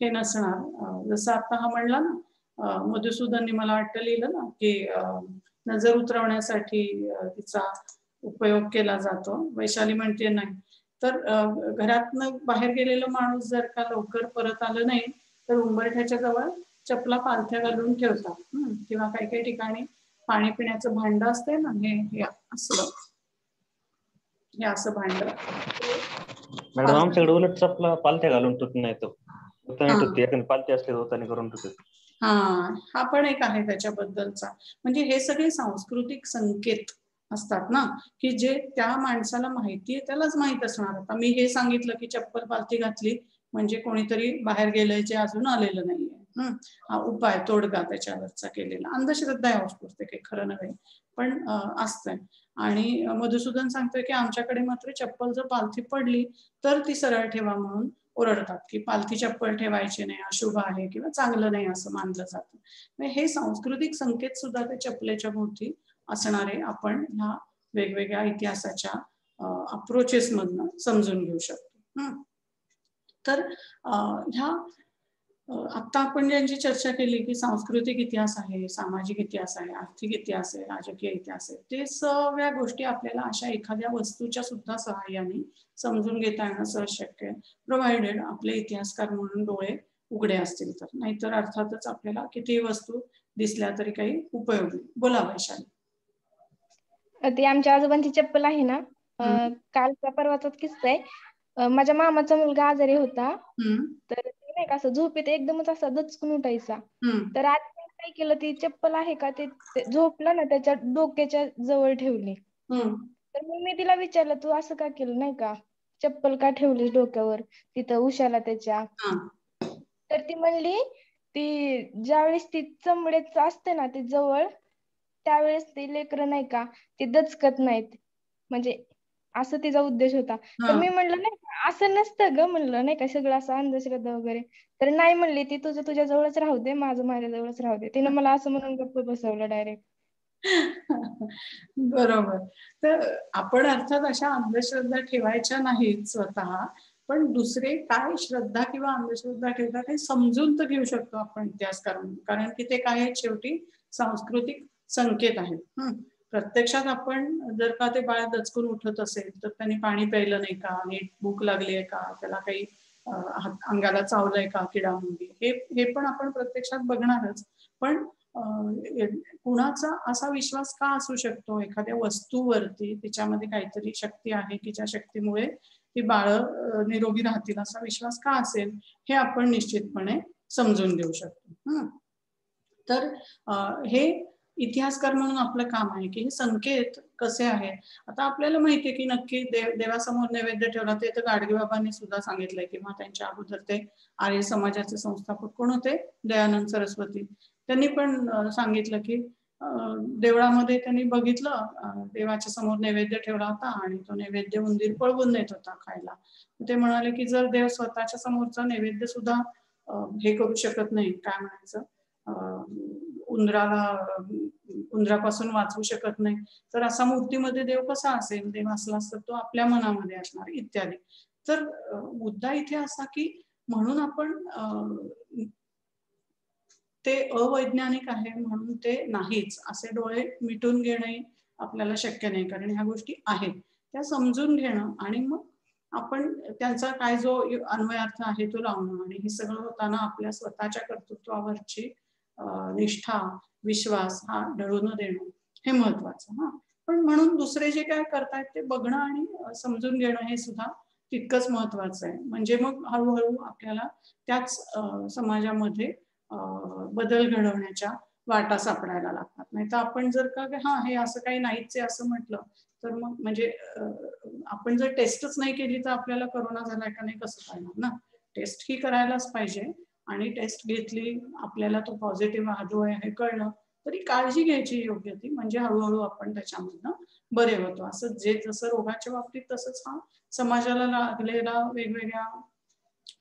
हे नसणार. जसं आता हा म्हणला ना मधुसूदनने मला वाटतं लिहिलं ना की नजर उतरवण्यासाठी तिचा उपयोग केला जातो. वैशाली म्हणते नाही. तर घरातनं बाहेर गेलेलं माणूस जर का लवकर परत आलं नाही तर उंबरठ्याच्या जवळ चपला पालथ्या घालून ठेवतात. किंवा काही काही ठिकाणी पाणी पिण्याचं भांड असते ना, हे असलं, हे असं भांड. मॅडम आमच्याकडे उलट चपला पालथ्या घालून टुत नाही, तो पालथी असले होताने करून टुते. हा पण एक आहे त्याच्याबद्दलचा. म्हणजे हे सगळे सांस्कृतिक संकेत असतात ना की जे त्या माणसाला माहितीये त्यालाच माहित असणार. आता मी हे सांगितलं की चप्पल पालथी घातली म्हणजे कोणीतरी बाहेर गेलंय जे अजून आलेलं नाहीये. हा उपाय तोडगा त्याच्यावरचा केलेला अंधश्रद्धा आहे, ऑफकोर्स ते काही खरं नव्हे पण असतंय. आणि मधुसूदन सांगतोय की आमच्याकडे मात्र चप्पल जर पालथी पडली तर ती सरळ ठेवा म्हणून ओरडतात की पालथी चप्पल ठेवायची नाही, अशुभ आहे किंवा चांगलं नाही असं मानलं जातं. हे सांस्कृतिक संकेत सुद्धा त्या चपलेच्या भोवती असणारे आपण ह्या वेगवेगळ्या इतिहासाच्या अप्रोचेस मधनं समजून घेऊ शकतो. तर ह्या आता आपण ज्यांची चर्चा केली की सांस्कृतिक इतिहास आहे, सामाजिक इतिहास आहे, आर्थिक इतिहास आहे, राजकीय इतिहास आहे, ते सगळ्या गोष्टी आपल्याला अशा एखाद्या वस्तूच्या सुद्धा सहाय्याने समजून घेता येणं सहज शक्य आहे, प्रोव्हाइडेड आपले इतिहासकार म्हणून डोळे उघडे असतील तर. नाहीतर अर्थातच आपल्याला कितीही वस्तू दिसल्या तरी काही उपयोग नाही. बोला वैशाली. ती आमच्या आजोबांची चप्पल आहे ना, कालचा परवाचाच किस्सा आहे. माझ्या मामाचा मुलगा आजारी होता, तर ते नाही का असं झोपेत एकदमच असा दचकून उठायचा. तर आज काय केलं, ती चप्पल आहे का ते झोपला ना त्याच्या डोक्याच्या जवळ ठेवली. तर मग मी तिला विचारलं तू असं का केलं, नाही का चप्पल का ठेवली डोक्यावर तिथं उशाला त्याच्या. तर ती म्हणली ती ज्यावेळेस ती चमड्याच असते ना ती जवळ, त्यावेळेस ते लेकरं नाही का ते दचकत नाहीत, म्हणजे असं तिचा उद्देश होता. तर मी म्हणलं नाही का असं नसतं ग, म्हणलं नाही का सगळं असं अंधश्रद्धा वगैरे. तर नाही म्हणली ती तुझं तुझ्या जवळच राहू दे, माझं माझ्या जवळच राहू दे. तिनं मला असं म्हणून गप्प बसवलं डायरेक्ट. बरोबर. तर आपण अर्थात अशा अंधश्रद्धा ठेवायच्या नाहीत स्वतः, पण दुसरे काय श्रद्धा किंवा अंधश्रद्धा ठेवतात हे समजून तर घेऊ शकतो आपण इतिहासकारांना, कारण की ते काय आहेत शेवटी सांस्कृतिक संकेत आहेत. प्रत्यक्षात आपण जर का ते बाळ दचकून उठत असेल तर त्यांनी पाणी प्यायलं नाही का, नीट भूक लागली आहे का, त्याला काही अंगाला चावलंय का किडामुंगी, हे पण आपण प्रत्यक्षात बघणारच. पण कुणाचा असा विश्वास का असू शकतो एखाद्या वस्तूवरती, तिच्यामध्ये काहीतरी शक्ती आहे की ज्या शक्तीमुळे ती बाळं निरोगी राहतील असा विश्वास का असेल, हे आपण निश्चितपणे समजून घेऊ शकतो. तर हे इतिहासकार म्हणून आपलं काम आहे की हे संकेत कसे आहेत. आता आपल्याला माहितीये की नक्की देवासमोर नैवेद्य ठेवला, ते तर गाडगे बाबांनी सुद्धा सांगितलंय, किंवा त्यांच्या अगोदर ते आर्य समाजाचे संस्थापक कोण होते, दयानंद सरस्वती, त्यांनी पण सांगितलं की देवळामध्ये त्यांनी बघितलं देवाच्या समोर नैवेद्य ठेवला होता आणि तो नैवेद्य उंदीर पळवून नेत होता खायला. ते म्हणाले की जर देव स्वतःच्या समोरचा नैवेद्य सुद्धा हे करू शकत नाही, काय म्हणायचं, उंदरापासून वाचवू शकत नाही, तर असा मूर्तीमध्ये देव कसा असेल, देव असला असता तो आपल्या मनामध्ये असणार इत्यादी. तर मुद्दा इथे असा की म्हणून आपण ते अवैज्ञानिक आहे म्हणून ते नाहीच असे डोळे मिटून घेणे आपल्याला शक्य नाही, कारण ह्या गोष्टी आहेत त्या समजून घेणं आणि मग आपण त्यांचा काय जो अन्वयार्थ आहे तो लावणं, आणि हे सगळं होताना आपल्या स्वतःच्या कर्तृत्वावरची निष्ठा, विश्वास हा ढळून देणं हे महत्वाचं. पण म्हणून दुसरे जे काय करतायत ते बघणं आणि समजून घेणं हे सुद्धा तितकंच महत्वाचं आहे. म्हणजे मग हळूहळू आपल्याला त्याच समाजामध्ये बदल घडवण्याच्या वाटा सापडायला लागतात. नाही तर आपण जर का हे असं काही नाहीच आहे असं म्हटलं तर मग म्हणजे आपण जर टेस्टच नाही केली तर आपल्याला कोरोना झालाय का नाही कसं कळणार ना. टेस्ट ही करायलाच पाहिजे, आणि टेस्ट घेतली आपल्याला तो पॉझिटिव्ह आलो आहे हे कळलं तरी काळजी घ्यायची योग्य ती, म्हणजे हळूहळू आपण त्याच्यामधनं बरे होतो. असं जे जसं रोगाच्या बाबतीत तसंच हा समाजाला लागलेला वेगवेगळ्या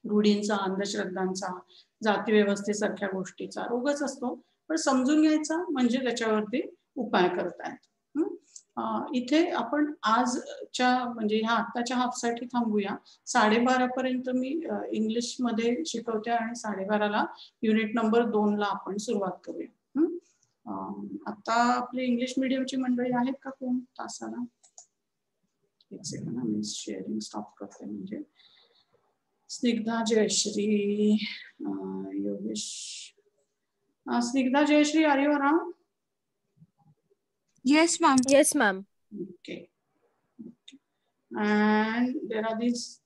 रूढींचा, अंधश्रद्धांचा, जाती व्यवस्थेसारख्या गोष्टीचा रोगच असतो, पण समजून घ्यायचा म्हणजे त्याच्यावरती उपाय करतायत. इथे आपण आजच्या म्हणजे ह्या आत्ताच्या हाफसाठी थांबूया. 12:30 पर्यंत मी इंग्लिश मध्ये शिकवते आणि 12:30ला युनिट नंबर 2 ला आपण सुरुवात करूया. आता आपली इंग्लिश मीडियमची मंडळी आहेत का कोण तासाला? एक सेकंड, मी शेअरिंग स्टॉप करते. म्हणजे Snigdha, Jayashree, Yogesh. Snigdha, Jayashree, are you around? Yes, ma'am. Yes, ma'am. Okay. And there are these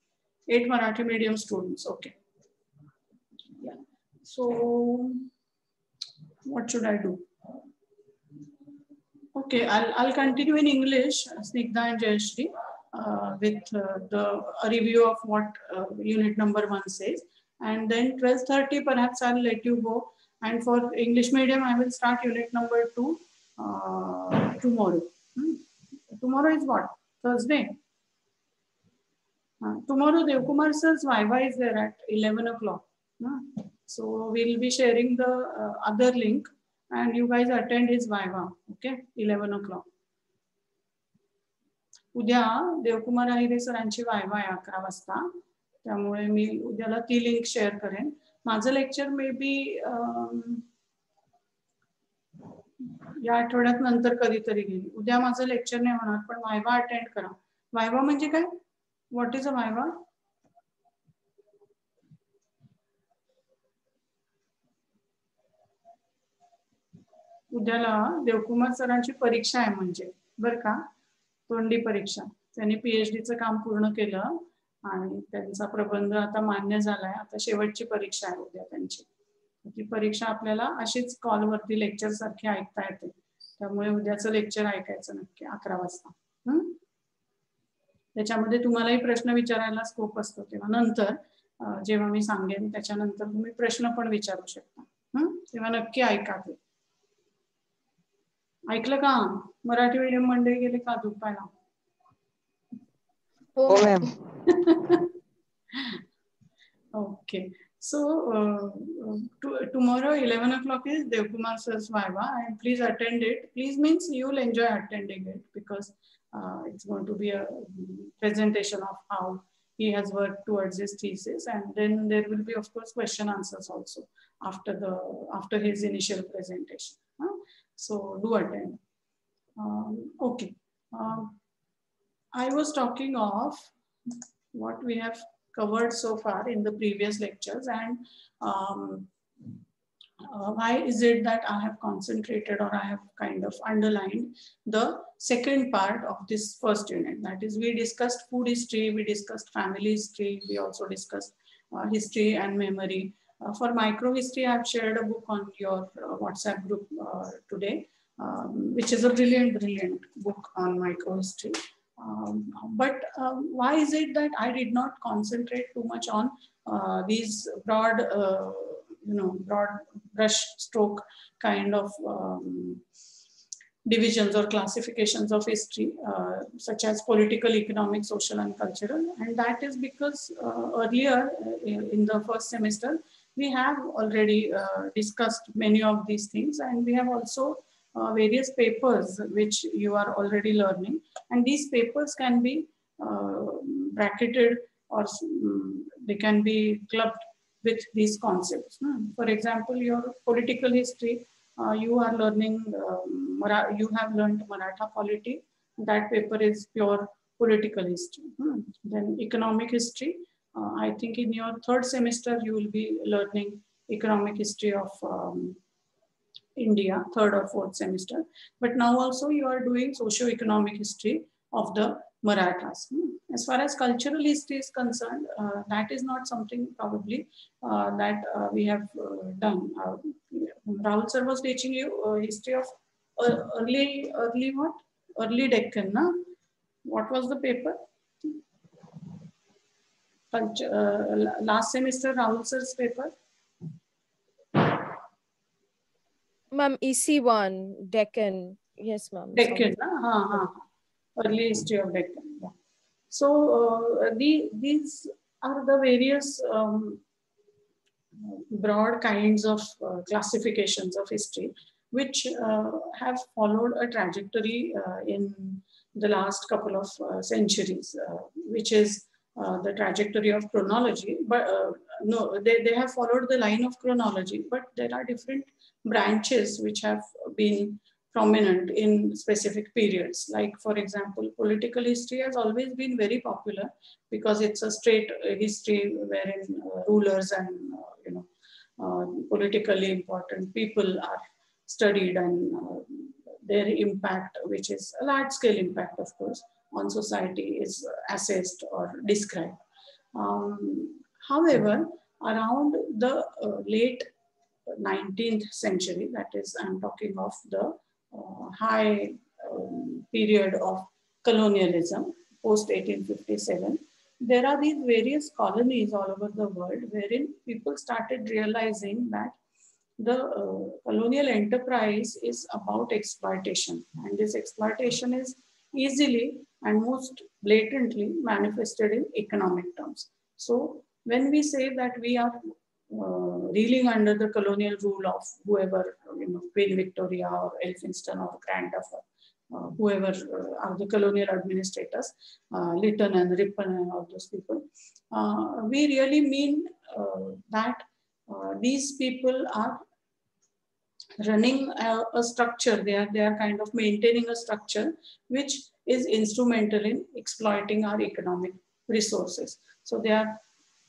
8 Marathi medium students. Okay. Yeah. So, what should I do? Okay, I'll continue in English, Snigdha and Jayashree, with a review of what unit number 1 says, and then 12:30 perhaps I'll let you go. And for English medium, I will start unit number 2 tomorrow. Tomorrow is what? Thursday. Tomorrow Devkumar sir's Viva is there at 11 o'clock. So we'll be sharing the other link and you guys attend his Viva. Okay, 11 o'clock. उद्या देवकुमार अहिरे सरांची viva आहे 11 वाजता, त्यामुळे मी उद्याला ती link share करेन. माझं lecture may be या आठवड्यात नंतर कधीतरी घेईन. उद्या माझं लेक्चर नाही होणार, पण वायवा अटेंड करा. वायवा म्हणजे काय? What is a viva? उद्याला देवकुमार सरांची परीक्षा आहे, म्हणजे बरं का, तोंडी परीक्षा. त्यांनी PhDचं काम पूर्ण केलं आणि त्यांचा प्रबंध आता मान्य झालाय. आता शेवटची परीक्षा आहे उद्या त्यांची. ती परीक्षा आपल्याला अशीच कॉलवरती लेक्चर सारखी ऐकता येते, त्यामुळे उद्याचं लेक्चर ऐकायचं नक्की 11 वाजता. त्याच्यामध्ये तुम्हालाही प्रश्न विचारायला स्कोप असतो, तेव्हा नंतर जेव्हा मी सांगेन त्याच्यानंतर तुम्ही प्रश्न पण विचारू शकता. तेव्हा नक्की ऐका. ते ऐकलं का? मराठी मीडियम मंडळी गेले का झोपायला? हो ma'am. Okay, So tomorrow 11 o'clock is Devkumar sir's Viva, and please attend it. Please means you'll enjoy attending it, because it's going to be a presentation of how he has worked towards his thesis, and then there will be, of course, question answers also after his initial presentation. So do attend. Okay. I was talking of what we have covered so far in the previous lectures, and why is it that I have concentrated, or I have kind of underlined the second part of this first unit. That is, we discussed food history, we discussed family history, we also discussed history and memory. For microhistory, I have shared a book on your WhatsApp group today, which is a brilliant book on microhistory. But why is it that I did not concentrate too much on these broad, broad brush stroke kind of divisions or classifications of history, such as political, economic, social, and cultural? And that is because earlier in the first semester, we have already discussed many of these things, and we have also various papers which you are already learning, and these papers can be bracketed, or they can be clubbed with these concepts. For example, your political history, you are learning, you have learned Maratha polity. That paper is pure political history. Then economic history, I think in your third semester, you will be learning economic history of India, third or fourth semester. But now also you are doing socio-economic history of the Marathas. As far as cultural history is concerned, that is not something probably that we have done. Rahul sir was teaching you history of early what? Early Deccan, na? What was the paper? Last semester, Rahul sir's paper. Ma'am, EC1, Deccan. Yes, ma'am. Deccan, early history of Deccan. Yeah. So these are the various broad kinds of classifications of history, which have followed a trajectory in the last couple of centuries, which is the trajectory of chronology. But no, they have followed the line of chronology, but there are different branches which have been prominent in specific periods. Like, for example, political history has always been very popular because it's a straight history wherein rulers and politically important people are studied, and their impact, which is a large-scale impact, of course, on society, is assessed or described. However, around the late 19th century, that is, I'm talking of the high period of colonialism, post 1857, there are these various colonies all over the world wherein people started realizing that the colonial enterprise is about exploitation, and this exploitation is easily and most blatantly manifested in economic terms. So when we say that we are reeling under the colonial rule of whoever, Queen Victoria or Elphinstone or Grand Duff, whoever are the colonial administrators, Lytton and Ripon and all those people, we really mean that these people are running a structure. They are kind of maintaining a structure which is instrumental in exploiting our economic resources. So they are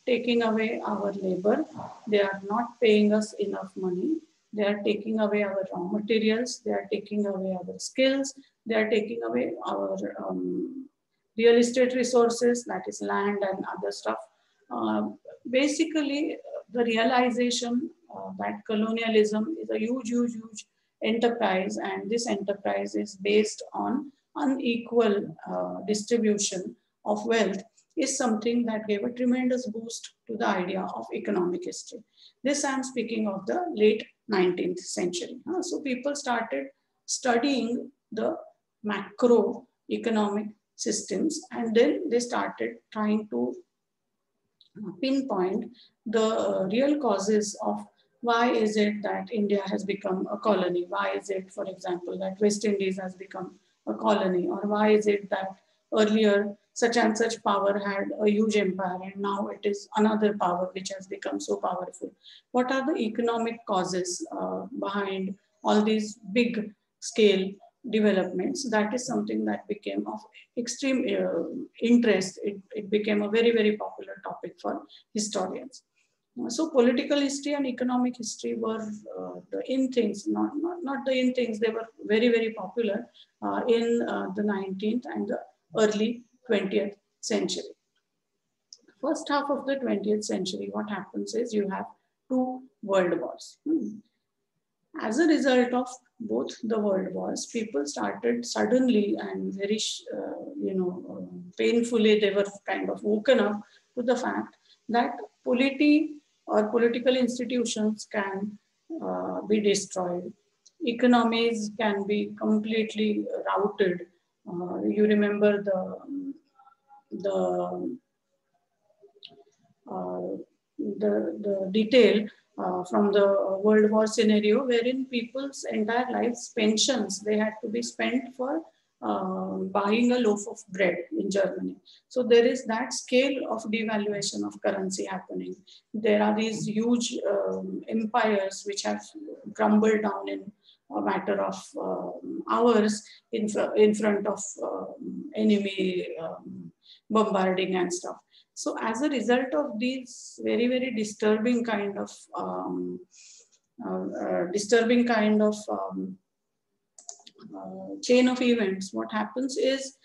taking away our labor. They are not paying us enough money. They are taking away our raw materials. They are taking away our skills. They are taking away our real estate resources, that is land and other stuff. Basically, the realization that colonialism is a huge enterprise, and this enterprise is based on unequal distribution of wealth, is something that gave a tremendous boost to the idea of economic history. This I'm speaking of the late 19th century. So people started studying the macroeconomic systems, and then they started trying to pinpoint the real causes of why is it that India has become a colony? Why is it, for example, that West Indies has become a colony? Or why is it that earlier such and such power had a huge empire and now it is another power which has become so powerful? What are the economic causes behind all these big scale developments? That is something that became of extreme interest. It became a very, very popular topic for historians. So political history and economic history were the in things, not the in things. They were very, very popular in the 19th and the early 20th century. First half of the 20th century, what happens is you have two world wars. As a result of both the world wars, people started suddenly and very, painfully, they were kind of woken up to the fact that polity or political institutions can be destroyed. Economies can be completely routed. You remember the detail from the World War scenario, wherein people's entire lives, pensions, they had to be spent for buying a loaf of bread in Germany. So there is that scale of devaluation of currency happening. There are these huge empires which have crumbled down in a matter of hours in front of enemy bombarding and stuff. So as a result of these very, very disturbing kind of chain of events, what happens is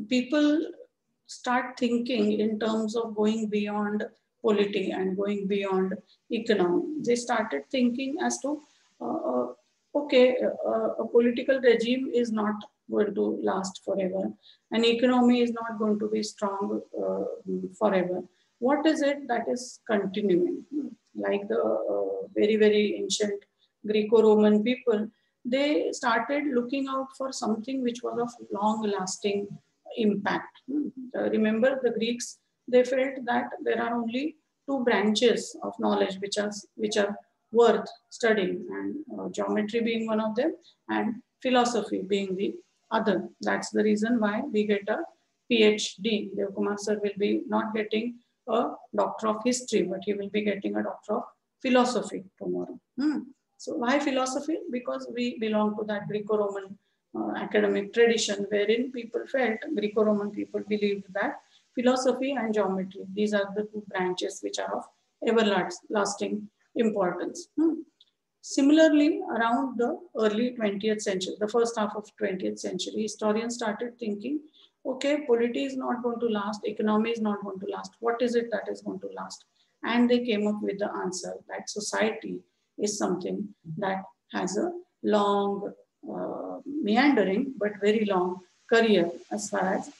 people start thinking in terms of going beyond polity and going beyond economy. They started thinking as to, okay, a political regime is not going to last forever. An economy is not going to be strong forever. What is it that is continuing? Like the very, very ancient Greco-Roman people, they started looking out for something which was of long-lasting impact. Remember the Greeks, they felt that there are only two branches of knowledge which are worth studying, and geometry being one of them and philosophy being the other. That's the reason why we get a PhD. Dev Kumar sir will be not getting a doctor of history, but he will be getting a doctor of philosophy tomorrow. So why philosophy? Because we belong to that Greco-Roman academic tradition wherein people felt, Greco-Roman people believed that philosophy and geometry, these are the two branches which are of everlasting importance. Similarly, around the early 20th century, the first half of 20th century, historians started thinking, okay, polity is not going to last, economy is not going to last. What is it that is going to last? And they came up with the answer that society is something that has a long, meandering, but very long career as far as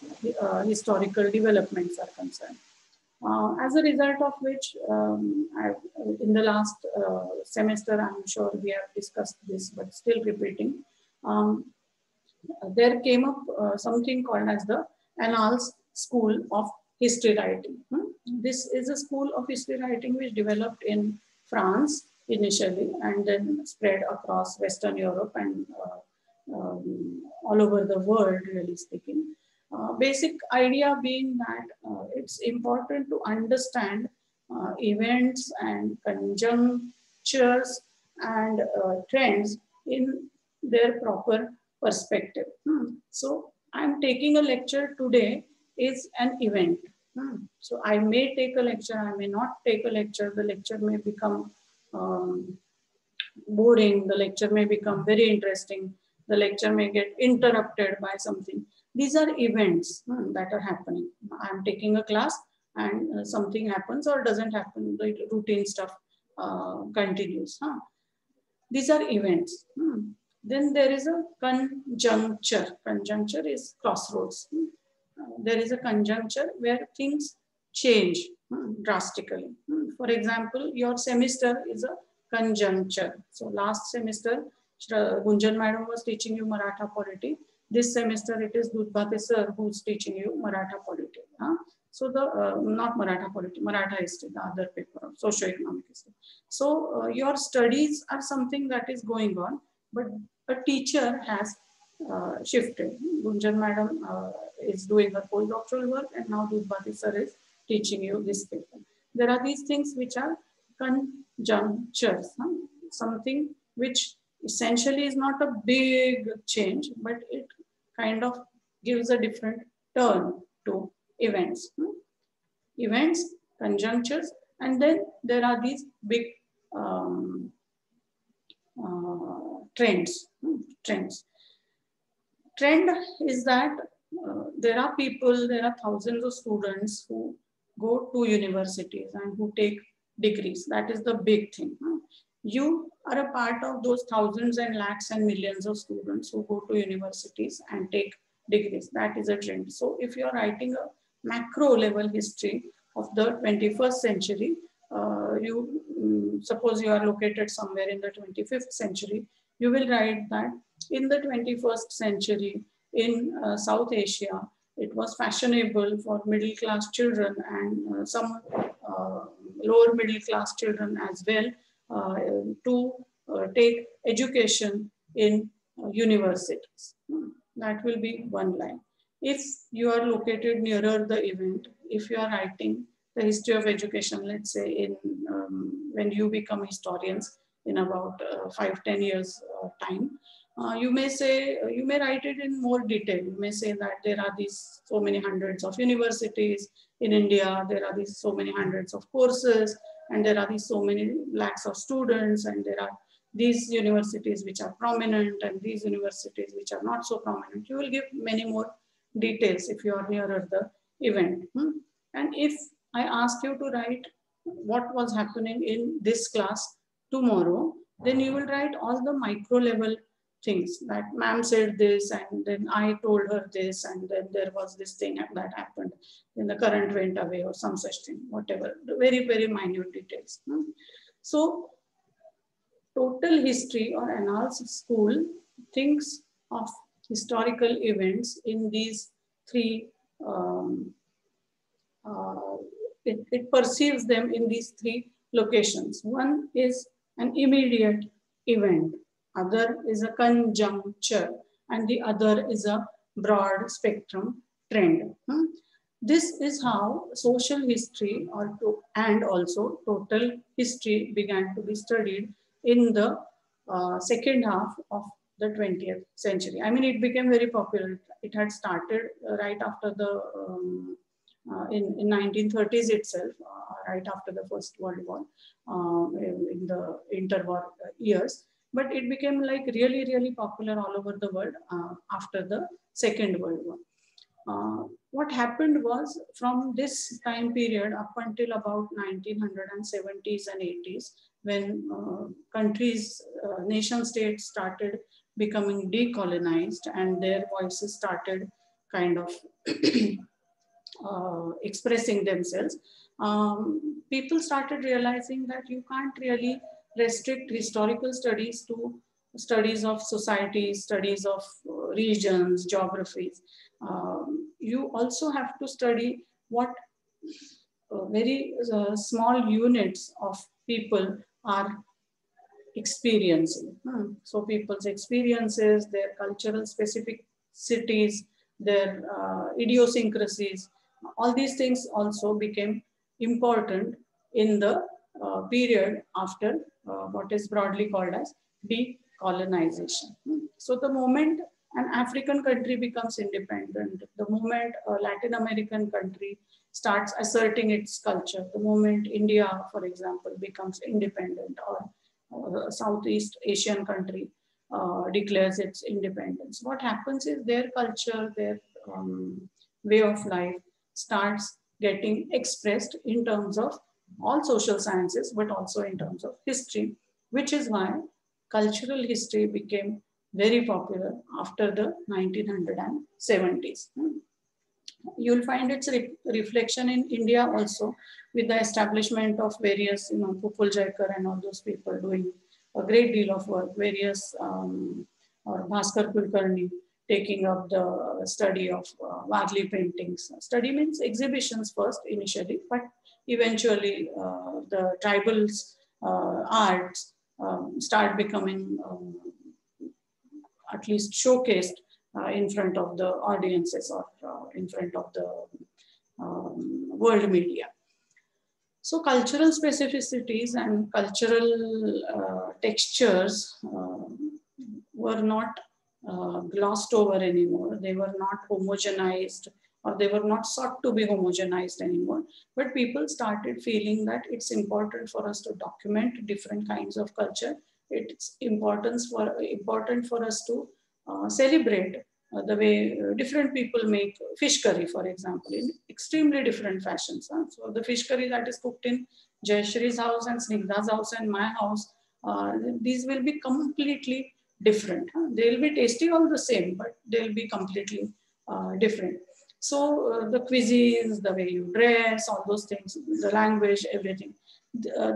historical developments are concerned. As a result of which, in the last semester, I'm sure we have discussed this, but still repeating, there came up something called as the Annals School of History Writing. This is a school of history writing which developed in France initially and then spread across Western Europe and all over the world, really speaking. Basic idea being that it's important to understand events and conjunctures and trends in their proper perspective. So I'm taking a lecture today is an event. So I may take a lecture, I may not take a lecture. The lecture may become boring, the lecture may become very interesting, the lecture may get interrupted by something. These are events that are happening. I'm taking a class and something happens or doesn't happen, the routine stuff continues. These are events. Then there is a conjuncture. Conjuncture is crossroads. There is a conjuncture where things change drastically. For example, your semester is a conjuncture. So last semester, Gunjan madam was teaching you Maratha polity. This semester it is Dudbhate sir who's teaching you Maratha polity. So the not Maratha politics, Maratha history, the other paper of socio-economic history. So your studies are something that is going on, but a teacher has shifted. Gunjan madam is doing her postdoctoral work, and now Dudbati sir is teaching you this paper. There are these things which are conjunctures, something which essentially is not a big change, but it kind of gives a different turn to events. Events, conjunctures, and then there are these big trends. Trend is that there are people, there are thousands of students who go to universities and who take degrees. That is the big thing. You are a part of those thousands and lakhs and millions of students who go to universities and take degrees. That is a trend. So if you're writing a macro level history of the 21st century, suppose you are located somewhere in the 25th century, you will write that in the 21st century in South Asia, it was fashionable for middle class children and some lower middle class children as well to take education in universities. That will be one line. If you are located nearer the event, if you are writing the history of education, let's say in when you become historians in about 5-10 years time, you may say, you may write it in more detail. You may say that there are these so many hundreds of universities in India, there are these so many hundreds of courses, and there are these so many lakhs of students, and there are these universities which are prominent and these universities which are not so prominent. You will give many more details if you are nearer the event. And if I ask you to write what was happening in this class tomorrow, then you will write all the micro level things, that ma'am said this and then I told her this and then there was this thing that happened, then the current went away or some such thing, whatever, very, very minute details. So total history or analysis school thinks of historical events in these three, it perceives them in these three locations. One is an immediate event, other is a conjuncture, and the other is a broad spectrum trend. This is how social history and also total history began to be studied in the second half of the 20th century. I mean, it became very popular. It had started right after the, in 1930s itself, right after the First World War, in the interwar years. But it became like really, really popular all over the world after the Second World War. What happened was, from this time period up until about 1970s and 80s, when countries, nation states started becoming decolonized and their voices started kind of expressing themselves, people started realizing that you can't really restrict historical studies to studies of societies, studies of regions, geographies. You also have to study what very small units of people are experiencing. So people's experiences, their cultural specificities, their idiosyncrasies, all these things also became important in the period after what is broadly called as decolonization. So the moment an African country becomes independent, the moment a Latin American country starts asserting its culture, the moment India, for example, becomes independent, or a Southeast Asian country declares its independence, what happens is their culture, their way of life starts getting expressed in terms of all social sciences, but also in terms of history, which is why cultural history became very popular after the 1970s. You'll find its reflection in India also, with the establishment of various, Pupul Jaikar and all those people doing a great deal of work, various, or Bhaskar Kulkarni taking up the study of Warli paintings. Study means exhibitions first initially, but eventually the tribals arts start becoming at least showcased in front of the audiences or in front of the world media. So cultural specificities and cultural textures were not glossed over anymore. They were not homogenized, or they were not sought to be homogenized anymore. But people started feeling that it's important for us to document different kinds of culture. It's important for us to celebrate the way different people make fish curry, for example, in extremely different fashions. So the fish curry that is cooked in Jayashree's house and Snigdha's house and my house, these will be completely different. They'll be tasty all the same, but they'll be completely different. So the cuisines, the way you dress, all those things, the language, everything.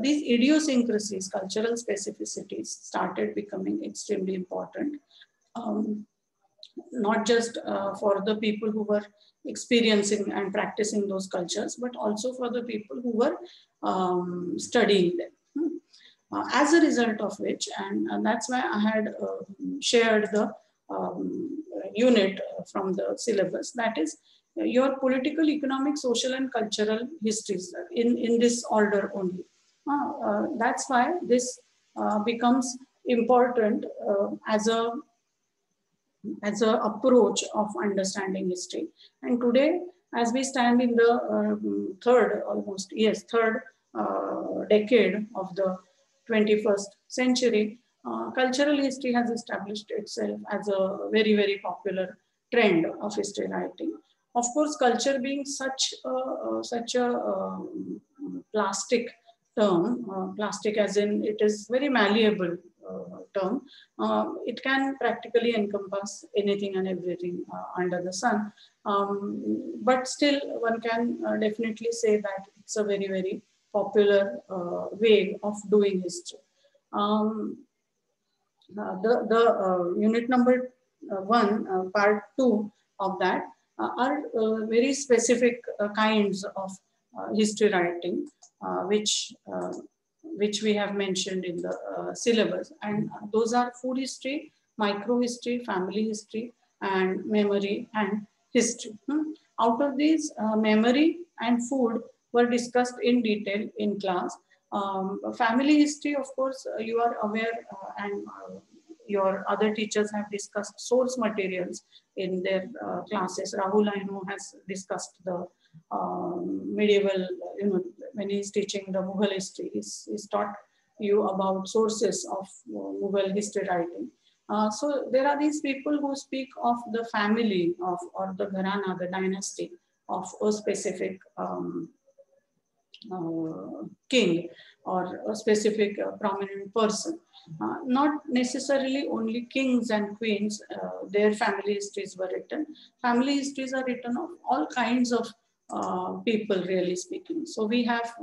These idiosyncrasies, cultural specificities started becoming extremely important. Not just for the people who were experiencing and practicing those cultures, but also for the people who were studying them. As a result of which, and that's why I had shared the unit from the syllabus, that is your political, economic, social, and cultural histories in this order only. That's why this becomes important as a approach of understanding history. And today, as we stand in the third decade of the 21st century, cultural history has established itself as a very, very popular trend of history writing. Of course, culture being such a plastic term, plastic as in it is very malleable term, it can practically encompass anything and everything under the sun. But still, one can definitely say that it's a very, very popular way of doing history. The unit number 1, part 2 of that are very specific kinds of history writing, which we have mentioned in the syllabus. And those are food history, micro history, family history, and memory and history. Out of these, memory and food were discussed in detail in class. Family history, of course, you are aware and your other teachers have discussed source materials in their classes. Rahul, I know, has discussed the medieval, when he's teaching the Mughal history, he's taught you about sources of Mughal history writing. So there are these people who speak of the family of, or the gharana, the dynasty of a specific king or a specific prominent person. Not necessarily only kings and queens, their family histories were written. Family histories are written of all kinds of people, really speaking. So we have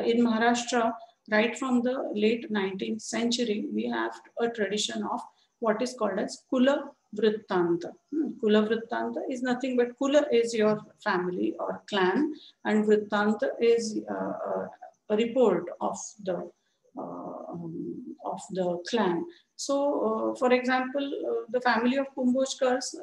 in Maharashtra, right from the late 19th century, we have a tradition of what is called as Kula Vrittanta. Kula Vrittanta is nothing but Kula is your family or clan, and Vrittanta is a report of the clan. So, for example, the family of Kumbhoshkars,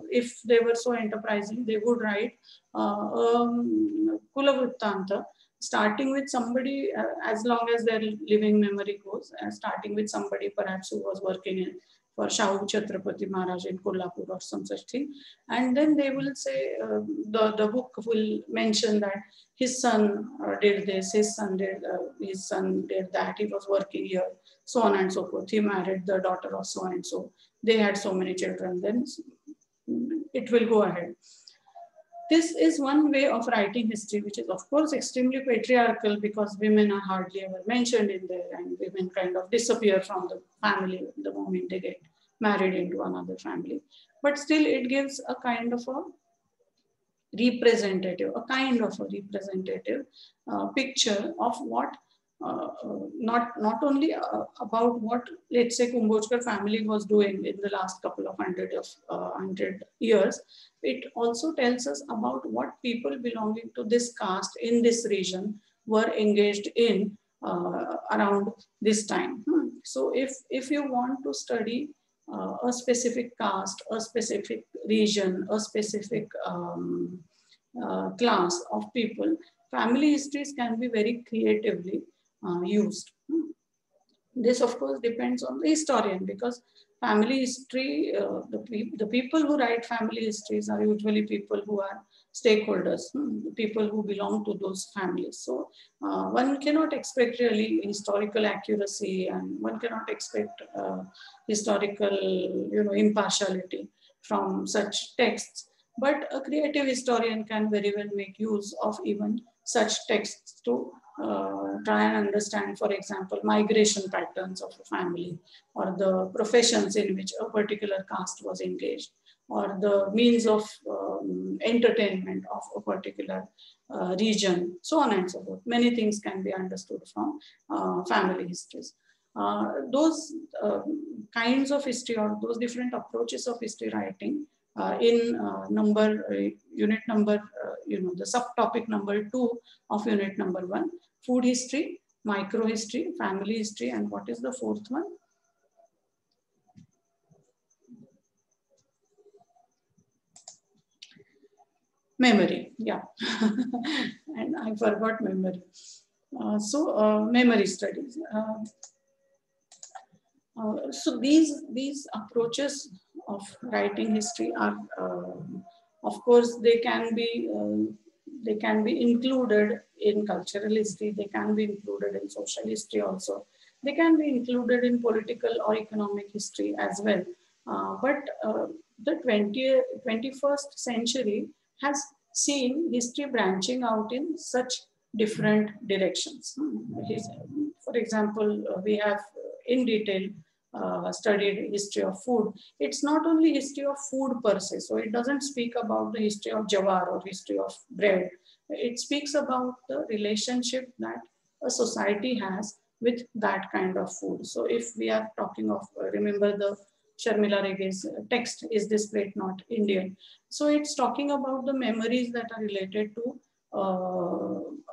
if they were so enterprising, they would write Kula Vrittanta, starting with somebody, as long as their living memory goes, starting with somebody perhaps who was working for Shahu Chhatrapati Maharaj in Kolhapur or some such thing. And then they will say, the book will mention that his son did this, his son did that, he was working here, so on and so forth. He married the daughter of so and so. They had so many children, then it will go ahead. This is one way of writing history, which is of course extremely patriarchal, because women are hardly ever mentioned in there, and women kind of disappear from the family the moment they get married into another family. But still it gives a kind of a representative picture of what not only about what, let's say, Kumbhotkar family was doing in the last couple of hundred years. It also tells us about what people belonging to this caste in this region were engaged in around this time. So if you want to study a specific caste, a specific region, a specific class of people, family histories can be very creatively used. This, of course, depends on the historian, because family history, the people who write family histories are usually people who are stakeholders, people who belong to those families. So one cannot expect really historical accuracy, and one cannot expect historical, impartiality from such texts. But a creative historian can very well make use of even such texts to try and understand, for example, migration patterns of a family, or the professions in which a particular caste was engaged, or the means of entertainment of a particular region, so on and so forth. Many things can be understood from family histories. Those kinds of history, or those different approaches of history writing, in unit number, the subtopic number 2 of unit number 1, food history, micro history, family history, and what is the fourth one? Memory, yeah. And I forgot memory. Memory studies. So these approaches of writing history are, of course, they can be included in cultural history. They can be included in social history also. They can be included in political or economic history as well. But the 21st century has seen history branching out in such different directions. For example, we have in detail studied history of food. It's not only history of food per se, so it doesn't speak about the history of jawar or history of bread. It speaks about the relationship that a society has with that kind of food. So if we are talking of, remember the Sharmila Rege's text, Is This Plate Not Indian? So it's talking about the memories that are related to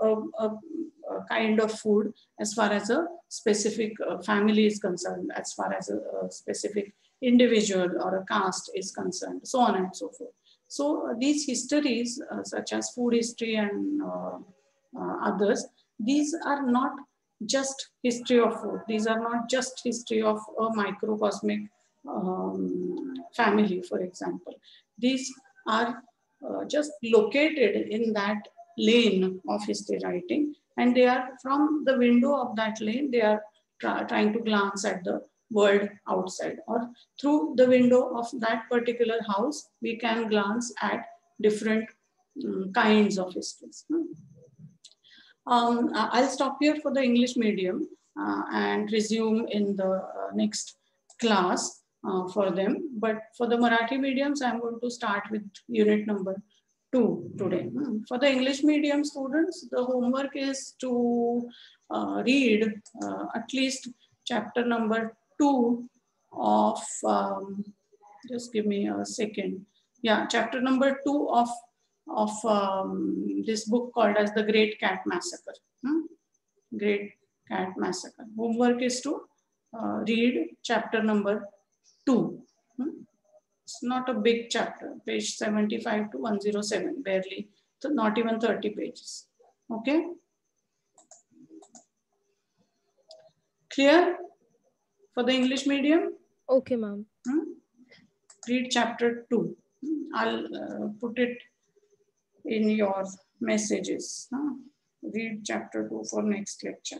a kind of food, as far as a specific family is concerned, as far as a specific individual or a caste is concerned, so on and so forth. So these histories, such as food history and others, these are not just history of food. These are not just history of a microcosmic family, for example. These are just located in that lane of history writing, and they are, from the window of that lane, they are trying to glance at the world outside, or through the window of that particular house, we can glance at different kinds of histories. I'll stop here for the English medium and resume in the next class for them. But for the Marathi mediums, I'm going to start with unit number 2 today. For the English medium students, the homework is to read at least chapter number 2 of, just give me a second. Yeah, chapter number 2 of this book called as The Great Cat Massacre. Great Cat Massacre. Homework is to read chapter number 2. It's not a big chapter, page 75 to 107, barely, so not even 30 pages. Okay? Clear for the English medium? Okay, ma'am. Read chapter 2. I'll put it in your messages. Read chapter 2 for next lecture.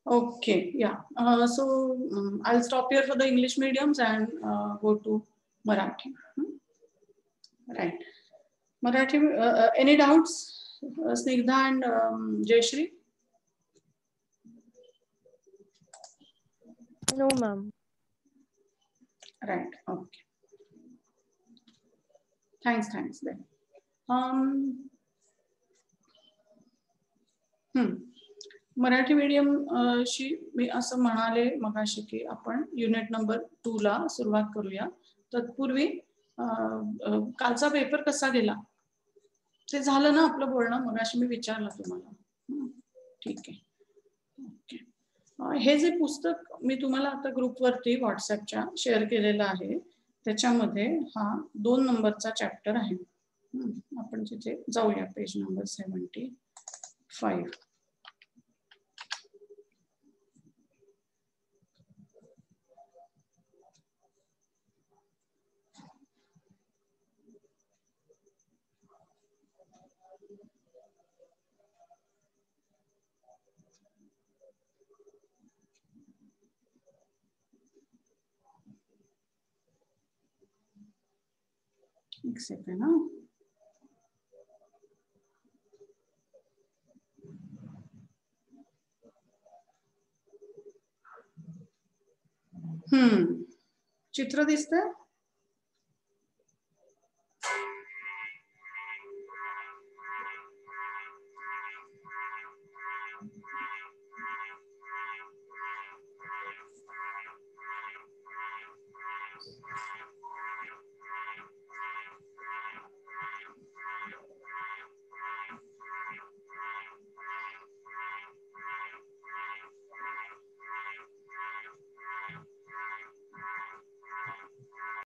Okay, yeah. I'll stop here for the English mediums and go to Marathi. Right. Marathi, any doubts, Snigdha and Jayashree? No, ma'am. Right. Okay. Thanks then. Marathi medium शी मी असं म्हणाले मगाशी की आपण unit number 2 ला सुरुवात करूया. तत्पूर्वी कालचा पेपर कसा गेला ते झालं ना आपलं बोलणं, मगाशी मी विचारलं तुम्हाला. ठीक आहे. ओके. हे जे पुस्तक मी तुम्हाला आता ग्रुपवरती व्हॉट्सअपच्या शेअर केलेलं आहे त्याच्यामध्ये हा 2 नंबरचा चॅप्टर आहे. आपण तिथे जाऊया पेज नंबर 75. एक सेकंड. चित्र दिसतंय.